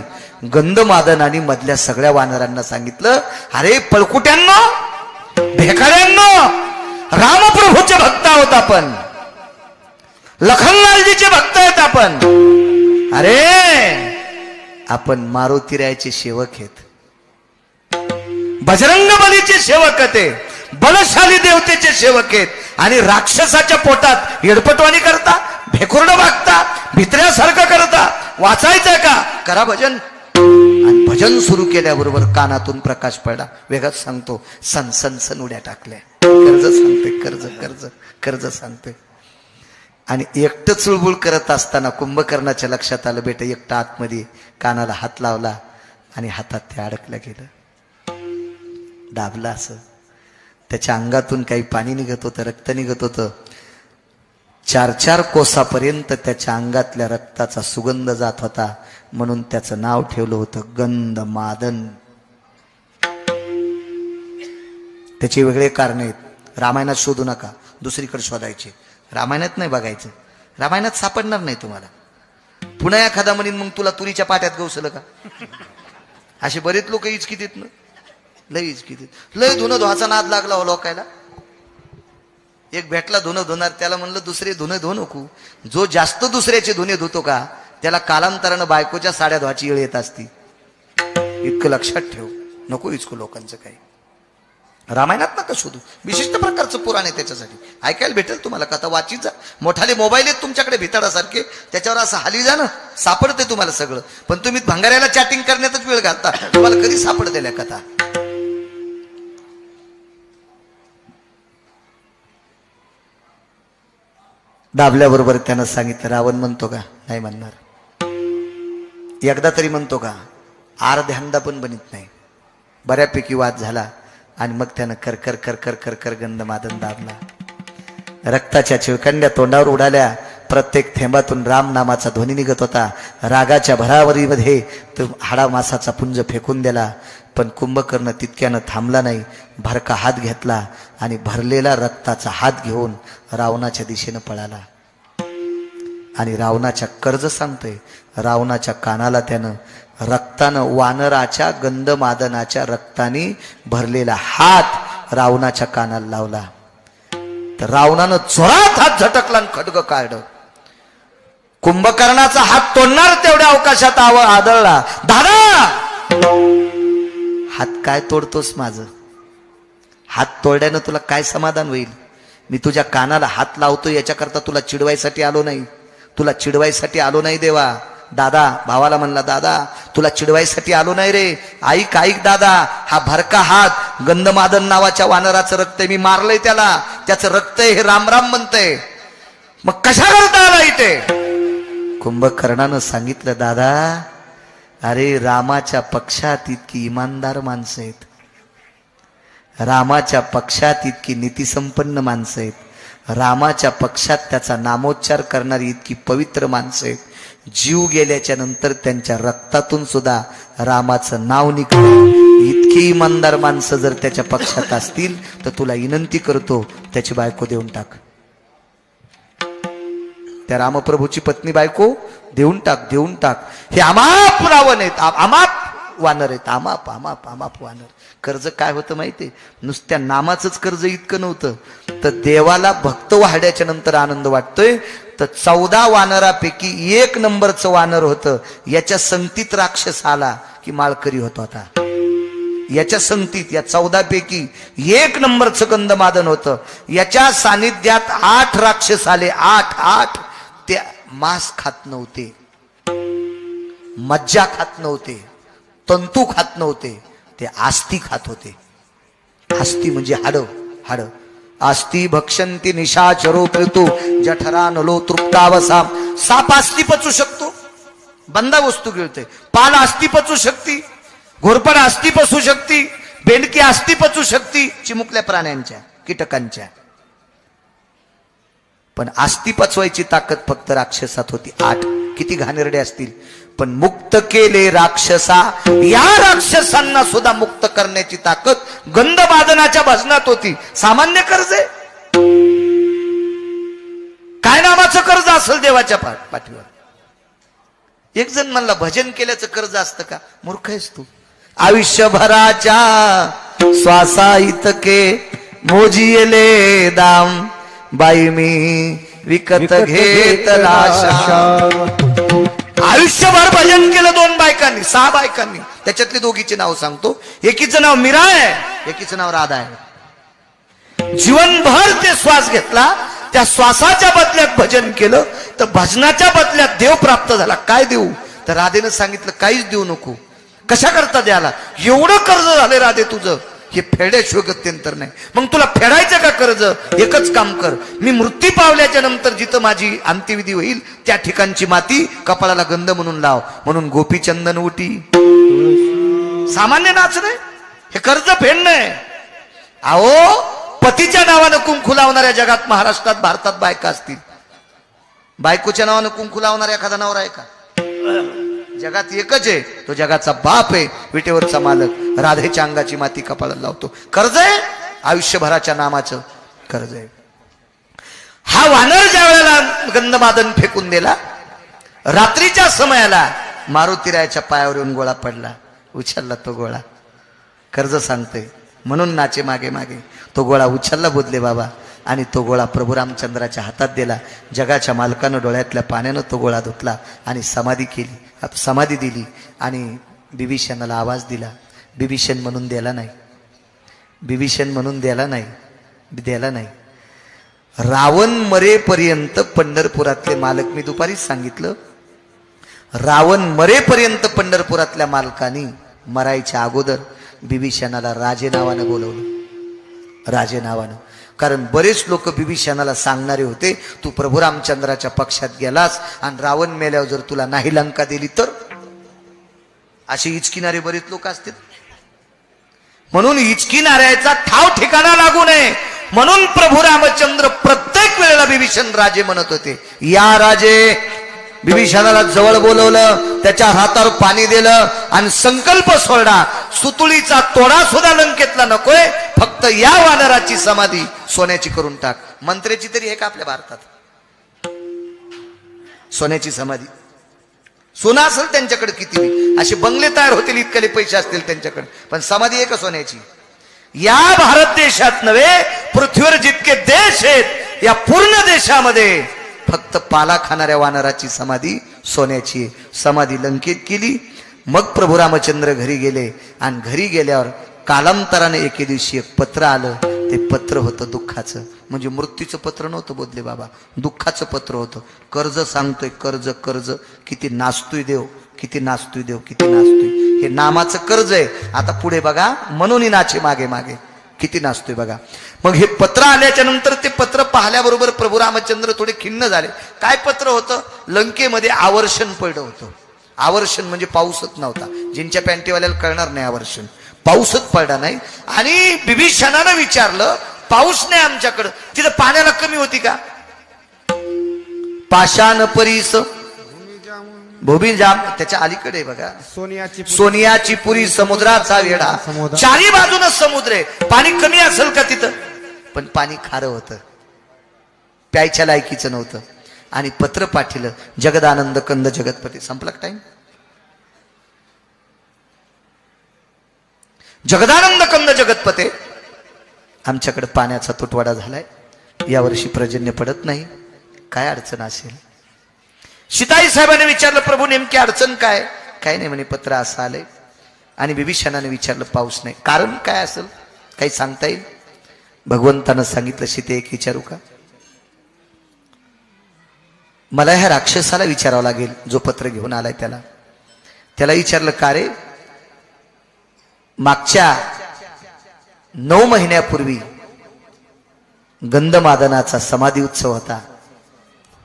गंधमादन आणि मधल्या सगळ्या वानरांना सांगितलं, अरे पळकुट्यांनो, भेकाड्यांनो, रामप्रभूचे भक्त आहोत आपण, लखनलालजीचे भक्त आहेत आपण. अरे आपण मारुतीरायाचे सेवक आहेत, बजरंग बलीचे सेवक ते, बलशाली देवतेचे सेवक आहेत. आणि राक्षसाच्या पोटात येडपटवाणी करता, भेकुर्ड वागता, भित्र्यासारखं करता. वाचायचंय का? करा भजन. आणि भजन सुरू केल्याबरोबर कानातून प्रकाश पडला. वेगळच सांगतो, सन सन सन उड्या टाकल्या. कर्ज सांगते, कर्ज कर्ज कर्ज सांगते. आणि एकटं चुळबुळ करत असताना कुंभकर्णाच्या लक्षात आलं, बेटा एकटा आतमध्ये कानाला हात लावला आणि हातात ते अडकलं गेलं. दाबला असं. त्याच्या अंगातून काही पाणी निघत होतं, रक्त निघत होतं. 4-4 कोसापर्यंत त्याच्या अंगातल्या रक्ताचा सुगंध जात होता. म्हणून त्याचं नाव ठेवलं होतं गंधमादन. त्याचे वेगळे कारण आहेत. रामायणात शोधू नका, दुसरीकडे शोधायचे. रामायणात नाही बघायचं, रामायणात सापडणार नाही तुम्हाला. पुन्हा एखादा म्हणीन मग तुला तुरीच्या पाट्यात गवसलं का. असे बरेच लोक इचकितीत ना, लय इचकितीत. लय धुणं धुवाचा नाद लागला हो लोकायला. एक भेटला धुणं धुणार, त्याला म्हणलं दुसरे धुणं धुवू नको. जो जास्त दुसऱ्याचे धुणे धुतो का त्याला कालांतरानं बायकोच्या साड्या धुवाची वेळ येत असती. इतकं लक्षात ठेव, नको इचकू लोकांचं काही. रामायणात नका शोधू, विशिष्ट प्रकारचं पुराण आहे त्याच्यासाठी. ऐकायला भेटेल तुम्हाला कथा, वाचित जा. मोठाले मोबाईल आहेत तुमच्याकडे भिताडासारखे, त्याच्यावर असं हाली जा ना, सापडते तुम्हाला सगळं. पण तुम्ही भंगाऱ्याला चॅटिंग करण्यातच वेळ घालता, तुम्हाला कधी सापडतेल्या कथा. दाबल्याबरोबर त्यानं सांगितलं, रावण म्हणतो का? नाही म्हणणार. एकदा तरी म्हणतो का? अर्ध्यांदा पण बनित नाही. बऱ्यापैकी वाद झाला. आणि मग त्यानं कर कर कर कर कर कर गंधमादन दाबला. रक्ताच्या चिळकंड्या तोंडावर उडाल्या. प्रत्येक थेंबातून राम नामाचा ध्वनी निघत होता. रागाच्या भरावरीमध्ये तो हाडा मासाचा पुंज फेकून दिला. पण कुंभकर्ण तितक्यानं थांबला नाही. भरका हात घेतला आणि भरलेला रक्ताचा हात घेऊन रावणाच्या दिशेनं पळाला. आणि रावणाच्या कर्ज सांगतोय, रावणाच्या कानाला त्यानं रक्तानं, वानराच्या गंधमादनाच्या रक्ताने भरलेला हात रावणाच्या कानाला लावला. तर रावणानं जोरात हात झटकला आणि खड्ग काढलं. कुंभकर्णाचा हात तोडणार तेवढ्या अवकाशात आदळला. दादा, हात काय तोडतोस माझं? हात तोडल्यानं तुला काय समाधान होईल? मी तुझ्या कानाला हात लावतो याच्याकरता तुला चिडवायसाठी आलो नाही. तुला चिडवायसाठी आलो नाही देवा. दादा भावाला म्हणला, दादा तुला चिडवायसाठी आलो नाही रे. ऐक ऐक दादा, हा भरका हात गंधमादन नावाच्या वानराचं रक्त आहे. मी मारलंय त्याला, त्याचं रक्त आहे, हे राम राम म्हणतंय. मग कशा करता आला इथे? कुंभकर्णानं सांगितलं, दादा अरे रामाच्या पक्षात इतकी इमानदार माणसं आहेत, रामाच्या पक्षात इतकी नीतिसंपन्न माणसं आहेत, रामाच्या पक्षात त्याचा नामोच्चार करणारी इतकी पवित्र माणसं आहेत. जीव गेल्याच्या नंतर त्यांच्या रक्तातून सुद्धा रामाचं नाव निघतं. इतकी इमानदार माणसं जर त्याच्या पक्षात असतील तर तुला विनंती करतो, त्याची बायको देऊन टाक. त्या रामप्रभूची पत्नी बायको देऊन टाक, देऊन टाक. हे अमाप रावण आहेत, अमाप वानर आहेत, अमाप अमाप अमाप वानर. कर्ज काय होतं माहितीये? नुसत्या नामाचंच कर्ज इतकं नव्हतं, तर देवाला भक्त वाढ्याच्या नंतर आनंद वाटतोय. तर 14 वानरापैकी 1 नंबरचं वानर होतं. याच्या संगतीत राक्षस आला की माळकरी होत होता. याच्या संगतीत या 14 पैकी 1 नंबरचं गंधमादन होतं. याच्या सानिध्यात 8 राक्षस आले. 8 ते मांस खात नव्हते, मज्जा खात नव्हते, तंतू खात नव्हते, ते आस्ती खात होते. आस्ती म्हणजे हाड. आस्ती भक्षंती निशाचरो पिळतो जठरा नलो तृप्तावसा. साप आस्ती पचू शकतो, बंदा वस्तू गिळते. पाल आस्ती पचू शकती, घोरपड आस्ती पचू शकती, बेंडकी आस्ती पचू शकती चिमुकल्या प्राण्यांच्या, कीटकांच्या. पण आस्ती पचवायची ताकद फक्त राक्षसात होती. 8 किती घाणेरडे असतील, पण मुक्त केले राक्षसा. या राक्षसांना सुद्धा मुक्त करण्याची ताकद गंधमादनाच्या भजनात होती. सामान्य कर्ज आहे काय? नामाचं कर्ज असेल देवाच्या पाठीवर. एक जण म्हणला भजन केल्याचं कर्ज असतं का? मूर्ख आहेस तू. आयुष्यभराच्या श्वासा इतके मोजिले दाम, बाई मी विकत घेतला आशा. आयुष्यभर भजन केलं 2 बायकांनी, 6 बायकांनी. त्याच्यातली दोघीचे नाव सांगतो. एकीचं नाव मीरा आहे, एकीचं नाव राधा आहे. जीवनभर ते श्वास घेतला, त्या श्वासाच्या बदल्यात भजन केलं, तर भजनाच्या बदल्यात देव प्राप्त झाला. काय देऊ? तर राधेनं सांगितलं काहीच देऊ नको. कशा करता द्याला? एवढं कर्ज झाले राधे तुझं, हे फेड्याशिवाय गत्यंतर नाही. मग तुला फेडायचं का कर्ज? एकच काम कर, मी मृत्यू पावल्याच्या नंतर जिथं माझी अंत्यविधी होईल त्या ठिकाणची माती कपाळाला गंध म्हणून लाव. म्हणून गोपीचंदन उटी. सामान्य नाच नाही, हे कर्ज फेडणं आहे. अहो, पतीच्या नावानं कुंकू लावणाऱ्या जगात महाराष्ट्रात भारतात बायका असतील. बायकोच्या नावानं कुंकू लावणारा एखादा नवरा आहे का? जगात एकच आहे, तो जगाचा बाप आहे, विटेवरचा मालक. राधेच्या अंगाची माती कपाळाला लावतो. कर्ज आहे, आयुष्यभराच्या नामाचं कर्ज आहे. हा वानर ज्या वेळेला गंधमादन फेकून दिला, रात्रीच्या समयाला मारुतीरायाच्या पायावर येऊन गोळा पडला. उचलला तो गोळा. कर्ज सांगते म्हणून नाचे मागे मागे. तो गोळा उचलला बोधले बाबा, आणि तो गोळा प्रभू रामचंद्राच्या हातात दिला. जगाच्या मालकानं डोळ्यातल्या पाण्यानं तो गोळा धुतला आणि समाधी दिली. आणि बिभीषणाला आवाज दिला. बिभीषण म्हणून द्याला नाही, बिभीषण म्हणून द्याला नाही. रावण मरेपर्यंत पंढरपुरातले मालक, मी दुपारीच सांगितलं, रावण मरेपर्यंत पंढरपुरातल्या मालकानी मरायच्या अगोदर बिभीषणाला राजे नावानं बोलवलं. राजे नावानं. कारण बरेच लोक बिभीषणाला सांगणारे होते, तू प्रभू रामचंद्राच्या पक्षात गेलास आणि रावण मेल्यावर जर तुला नाही लंका दिली तर. असे इचकिणारे बरेच लोक असतील. म्हणून इचकिणाऱ्याचा ठाव ठिकाणा लागू नये म्हणून प्रभू रामचंद्र प्रत्येक वेळेला बिभीषण राजे म्हणत होते, या राजे. बिभीषणाला जवळ बोलवलं, त्याच्या हातावर पाणी दिलं आणि संकल्प सोडला, सुतुळीचा तोडा सुद्धा लंकेतला नकोय, फक्त या वानराची समाधी सोन्याची करून टाक. मंत्र्याची तरी आहे का आपल्या भारतात सोन्याची समाधी? सोनं असेल त्यांच्याकडे किती, असे बंगले तयार होतील इतकले पैसे असतील त्यांच्याकडे, पण समाधी आहे का सोन्याची? या भारत देशात नव्हे, पृथ्वीवर जितके देश आहेत या पूर्ण देशामध्ये फक्त पाला खाणाऱ्या वानराची समाधी सोन्याची समाधी लंकेत केली. मग प्रभू रामचंद्र घरी गेले आणि घरी गेल्यावर कालांतराने एके दिवशी एक पत्र आलं. ते पत्र होतं दुःखाचं, म्हणजे मृत्यूचं पत्र नव्हतं बोधले बाबा, दुःखाचं पत्र होतं. कर्ज सांगतोय, कर्ज कर्ज, किती नाचतोय देव, किती नाचतोय देव, किती नाचतोय. हे नामाचं कर्ज आहे. आता पुढे बघा, म्हणून नाचे मागे मागे, किती नाचतोय बघा. मग हे पत्र आल्याच्या नंतर ते पत्र पाहिल्याबरोबर प्रभू रामचंद्र थोडे खिन्न झाले. काय पत्र होतं? लंकेमध्ये आवर्षण पडलं होतं. आवर्षण म्हणजे पाऊसच नव्हता. जिंच्या पॅन्टीवाल्याला कळणार नाही आवर्षण, पाऊसच पडला नाही. आणि बिभीषणानं विचारलं, पाऊस नाही आमच्याकडं, तिथं पाण्याला कमी होती का? पाषाण परीस भूमी जाम, त्याच्या अलीकडे बघा, सोनियाची पुरी समुद्राचा वेढा, चारी बाजून समुद्र आहे. पाणी कमी असेल का तिथं? पण पाणी खारं होतं, प्यायच्या लायकीचं नव्हतं. आणि पत्र पाठिलं, जगदानंद कंद जगतपती. संपला टाइम? जगदानंद कंद जगतपते, आमच्याकडे पाण्याचा तुटवडा झालाय, यावर्षी पर्जन्य पडत नाही, काय अडचण असेल? सीताई साहेबांनी विचारलं, प्रभू नेमकी अडचण काय? काय नाही म्हणे, पत्र असं आलंय. आणि बिभीषणाने विचारलं, पाऊस नाही, कारण काय असेल? काही सांगता येईल? भगवंतानं सांगितलं, सीते एक विचारू का? मला ह्या राक्षसाला विचारावं लागेल, जो पत्र घेऊन आलाय त्याला. त्याला विचारलं, का रे, मागच्या 9 महिन्यापूर्वी गंधमादनाचा समाधी उत्सव होता,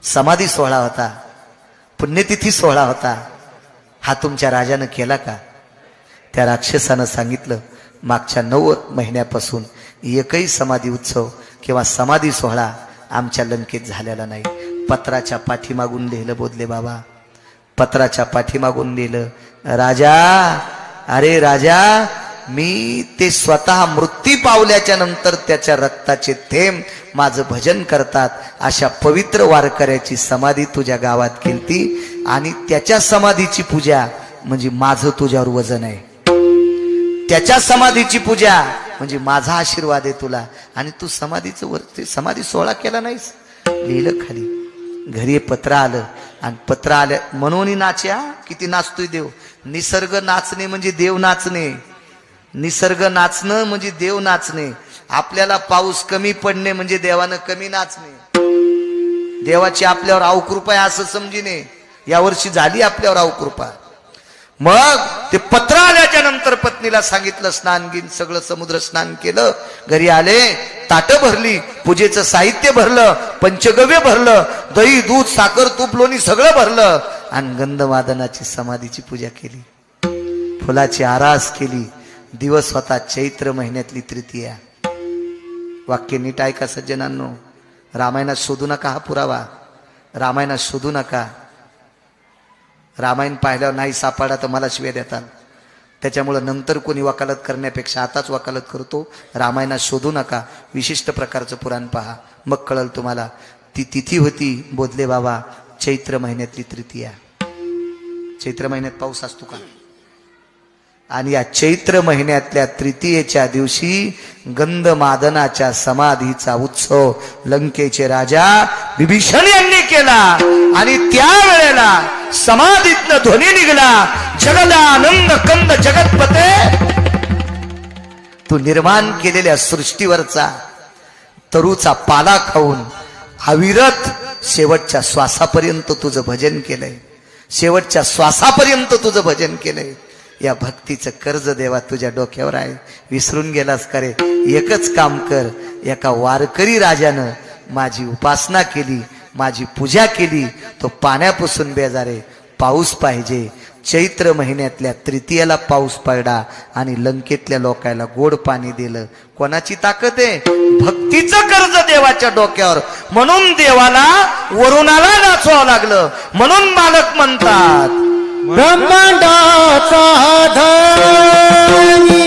समाधी सोहळा होता, पुण्यतिथी सोहळा होता, हा तुमच्या राजानं केला का? त्या राक्षसानं सांगितलं, मागच्या 9 महिन्यापासून एकही समाधी उत्सव किंवा समाधी सोहळा आमच्या लंकेत झालेला नाही. पत्राच्या पाठीमागून लिहिलं बोधले बाबा, पत्राच्या पाठीमागून लिहिलं, राजा, अरे राजा, मी ते स्वतः मृत्यू पावल्याच्या नंतर त्याच्या रक्ताचे थेंब माझं भजन करतात अशा पवित्र वारकऱ्याची समाधी तुझ्या गावात केलती, आणि त्याच्या समाधीची पूजा म्हणजे माझं तुझ्यावर वजन आहे. त्याच्या समाधीची पूजा म्हणजे माझा आशीर्वाद आहे तुला, आणि तू समाधीचं वरती समाधी सोहळा केला नाहीस. लिहिलं खाली. घरी पत्र आलं, आणि पत्र आल्या म्हणून नाच्या, किती नाचतोय देव. निसर्ग नाचणे म्हणजे देव नाचणे, निसर्ग नाचणं म्हणजे देव नाचणे. आपल्याला पाऊस कमी पडणे म्हणजे देवानं कमी नाचणे. देवाची आपल्यावर अवकृपा आहे असं समजिने. यावर्षी झाली आपल्यावर अवकृपा. मग ते पत्र आल्याच्या नंतर पत्नीला सांगितलं, स्नान गिन सगळं समुद्र स्नान केलं, घरी आले, ताटं भरली, पूजेचं साहित्य भरलं, पंचगव्य भरलं, दही दूध साखर तूप लोणी सगळं भरलं, आणि गंधमादनाची समाधीची पूजा केली, फुलाची आरास केली. दिवस होता चैत्र महिन्यातली तृतीया. वाक्य नीट ऐका सज्जनांनो, रामायणात शोधू नका हा पुरावा, रामायणात शोधू नका. रामायण पाहिल्यावर नाही सापडा तर मला शिव्या देतात. त्याच्यामुळं नंतर कोणी वकालत करण्यापेक्षा आताच वकालत करतो. रामायणात शोधू नका, विशिष्ट प्रकारचं पुराण पहा, मग कळल तुम्हाला. ती तिथी होती बोधले बाबा चैत्र महिन्यातली तृतीया. चैत्र महिन्यात पाऊस असतो का? आणि या चैत्र महिन्यातल्या तृतीयेच्या दिवशी गंधमादनाच्या समाधीचा उत्सव लंकेचे राजा बिभीषण यांनी केला. आणि त्यावेळेला समाधीतनं ध्वनी निघाला, जगदानंद कंद जगतपते, तू निर्माण केलेल्या सृष्टीवरचा तरूचा पाला खाऊन अविरत शेवटच्या श्वासापर्यंत तुझं भजन केलंय, शेवटच्या श्वासापर्यंत तुझं भजन केलंय. या भक्तीचं कर्ज देवा तुझ्या डोक्यावर आहे. विसरून गेलास का रे? एकच काम कर, एका वारकरी राजानं माझी उपासना केली, माझी पूजा केली, तो पाण्यापासून बेजारे, पाऊस पाहिजे, चैत्र महिन्यातल्या तृतीयेला पाऊस पडला आणि लंकेतल्या लोकांना गोड पाणी दिलं. कोणाची ताकद आहे? भक्तीचं कर्ज देवाच्या डोक्यावर. म्हणून देवाला वरुणाला नाचवावं लागलं. म्हणून मालक म्हणतात ब्रह्मांडाचा धनी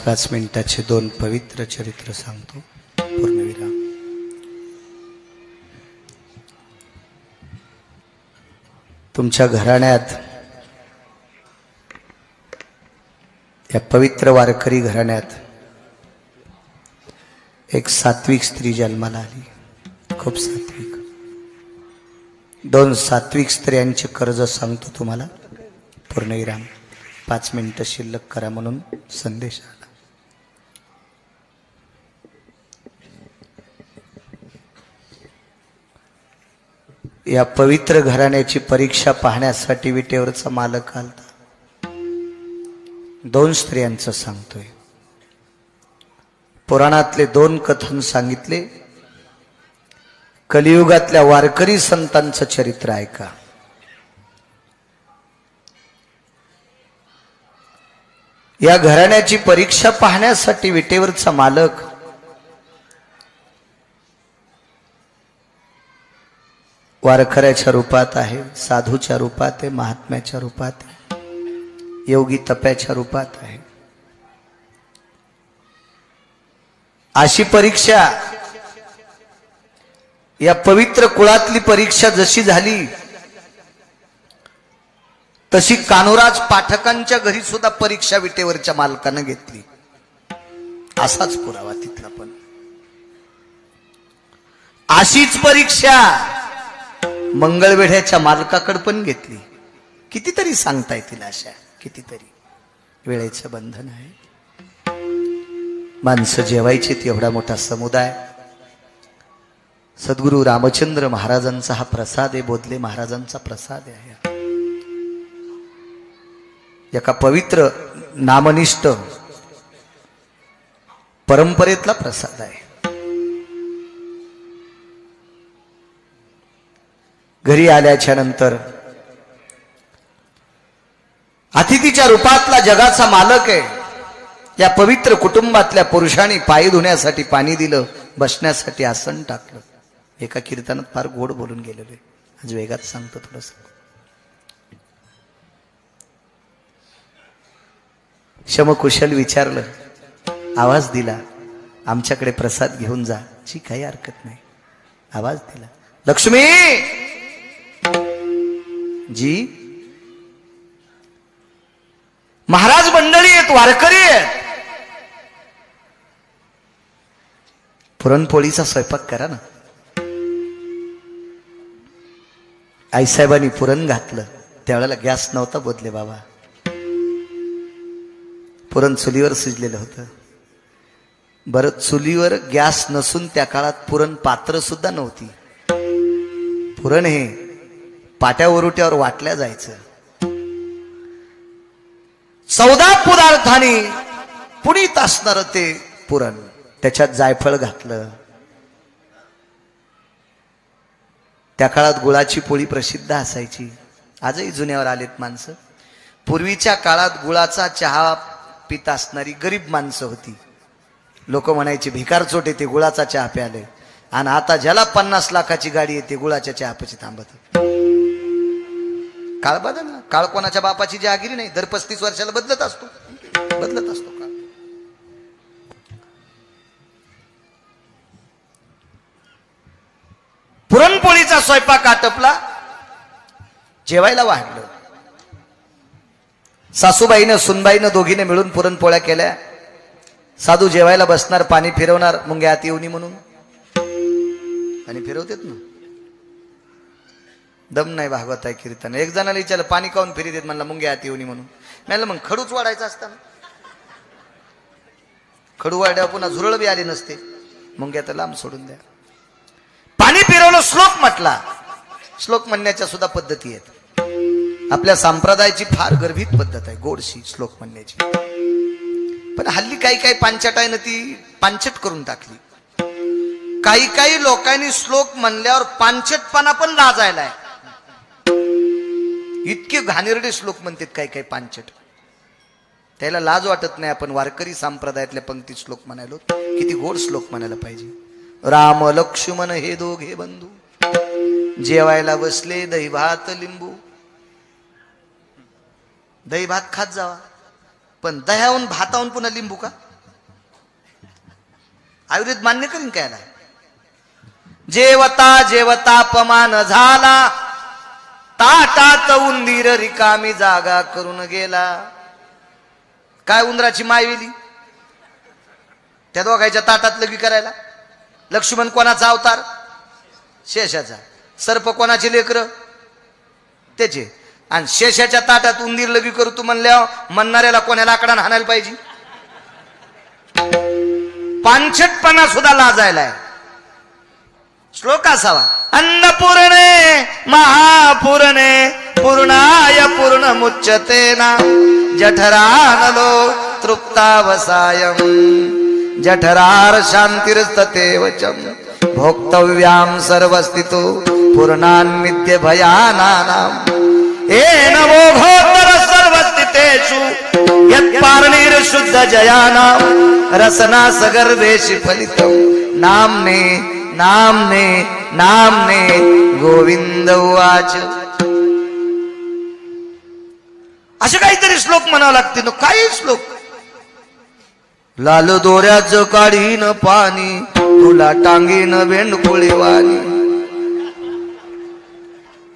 पाच मिनिटाचे 2 पवित्र चरित्र सांगतो. पूर्णविराम. तुमच्या घराण्यात, या पवित्र वारकरी घराण्यात एक सात्विक स्त्री जन्माला आली. खूप सात्विक. 2 सात्विक स्त्रियांचे कर्ज सांगतो तुम्हाला. पूर्णविराम. 5 मिनिटं शिल्लक करा म्हणून संदेश आला. या पवित्र घराण्याची परीक्षा पाहण्यासाठी विटेवरचा मालक आलता. 2 स्त्रियांचं सांगतोय. पुराणातले 2 कथन सांगितले. कलियुगातल्या वारकरी संतांचं चरित्र ऐका. या घराण्याची परीक्षा पाहण्यासाठी विटेवरचा मालक वारकऱ्याच्या रूपात आहे, साधूच्या रूपात आहे, महात्म्याच्या रूपात आहे, योगी तप्याच्या रूपात आहे. अशी परीक्षा, या पवित्र कुळातली परीक्षा जशी झाली तशी कान्होराज पाठकांच्या घरी सुद्धा परीक्षा विटेवरच्या मालकानं घेतली. असाच पुरावा तिथला पण. अशीच परीक्षा मंगळवेढ्याच्या मालकाकडे पण घेतली. कितीतरी सांगता येतील अशा, कितीतरी. वेळेचं बंधन आहे. माणसं जेवायची एवढा मोठा समुदाय. सद्गुरु रामचंद्र महाराजांचा हा प्रसाद आहे, बोधले महाराजांचा प्रसाद आहे. एका पवित्र नामनिष्ठ परंपरेतला प्रसाद आहे. घरी आल्याच्या नंतर अतिथीच्या रूपातला जगाचा मालक आहे. या पवित्र कुटुंबातल्या पुरुषांनी पाय धुण्यासाठी पाणी दिलं, बसण्यासाठी आसन टाकलं. एका कीर्तनात फार गोड बोलून गेलेलो आहे, आज वेगात सांगतो थोडस. शमकुशल विचारलं, आवाज दिला, आमच्याकडे प्रसाद घेऊन जा. जी काही हरकत नाही. आवाज दिला, लक्ष्मी जी. महाराज मंडळी आहेत, वारकरी आहेत, पुरणपोळीचा स्वयंपाक करा ना. आईसाहेबांनी पुरण घातलं. त्यावेळेला गॅस नव्हता बोधले बाबा, पुरण चुलीवर शिजलेलं होतं. बरं, चुलीवर गॅस नसून त्या काळात पुरण पात्र सुद्धा नव्हती. पुरण हे पाट्या ओरुट्यावर वाटल्या जायचं. 14 पदार्थांनी पुढीत असणार ते पुरण. त्याच्यात जायफळ घातलं. त्या काळात गुळाची पोळी प्रसिद्ध असायची. आजही जुन्यावर आलेत माणसं. पूर्वीच्या काळात गुळाचा चहा पित असणारी गरीब माणसं होती. लोक म्हणायचे भिकार चोट येते, गुळाचा चहा प्याले. आणि आता ज्याला 50 लाखाची गाडी येते, गुळाच्या चहापाशी थांबत. काळ बदल ना. काळ कोणाच्या बापाची जहागिरी नाही. दर 35 वर्षाला बदलत असतो काळ. पुरणपोळीचा स्वयंपाक आटपला, जेवायला वाढलं. सासूबाईनं सुनबाईनं दोघीने मिळून पुरणपोळ्या केल्या. साधू जेवायला बसणार, पाणी फिरवणार, मुंग्या आत येऊनी म्हणून. पाणी फिरवतेत ना, दम नाही भागवत आहे कीर्तन. एक जणाला विचारलं, पाणी काऊन फिरी देत? म्हणला मुंग्या आत येऊनी म्हणून. म्हणलं मग खडूच वाढायचा असताना, खडू वाढ्यावर पुन्हा झुरळ बी आली नसते. मुंग्या तर लांब सोडून द्या. पाणी फिरवलं, श्लोक म्हटला. श्लोक म्हणण्याच्या सुद्धा पद्धती आहेत. आपल्या संप्रदायाची फार गर्भित पद्धत आहे गोडशी श्लोक म्हणण्याची. पण हल्ली काही काही पांचटायनं ती पांचट करून टाकली. काही लोकांनी श्लोक म्हणल्यावर पांचटपणा पण लाजायलाय. इतके घाणेरडे श्लोक म्हणतात काही पांचट. त्याला लाज वाटत नाही. आपण वारकरी संप्रदायातल्या पंक्ती श्लोक म्हणायलो, किती गोड श्लोक म्हणायला पाहिजे. राम लक्ष्मण हे दोघे बंधू, जेवायला बसले दही भात लिंबू. दही भात खात जावा, पण दह्याहून भाताहून पुन्हा लिंबू का? आयुर्वेद मान्य करीन काय ना. जेवता जेवता अपमान झाला, ताटात उंदीर रिकामी जागा करून गेला. काय उंदराची मायवेली त्या दोघांच्या ताटात लगी करायला. लक्ष्मण कोणाचा अवतार? शेषाचा. सर्प कोणाचे लेकर? त्याचे. आणि शेषाच्या ताटात उंदीर लगी करू तू म्हणल्यावर म्हणणाऱ्याला कोणाला आकडाने हाणायला पाहिजे? पांचटपणा सुद्धा लाजायलाय. श्लोक असावा, अन्नपूर्णे महापूर्णे पूर्णाय पूर्ण मुच्यतेना जठरानलो तृप्तावसायम जठरार शांतिरस्ततेवचम भोक्तव्याम सर्वस्थितो पूर्णान्मिद्य भयानानाम येन मोघोत्तर सर्वस्थितेषु यत्पारणीर शुद्ध जयानाम रसना सगर्भेषि फलितम नामने नामने नामने गोविंद उवाच. असे काहीतरी श्लोक म्हणावं लागते ना. काही श्लोक. लाल दोऱ्याचं काढीन पाणी तुला टांगीन बेंडकुळी वाणी.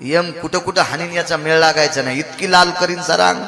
यम कुठं कुठं हानीन याचा मेळ लागायचा नाही. इतकी लाल करीन सरांग.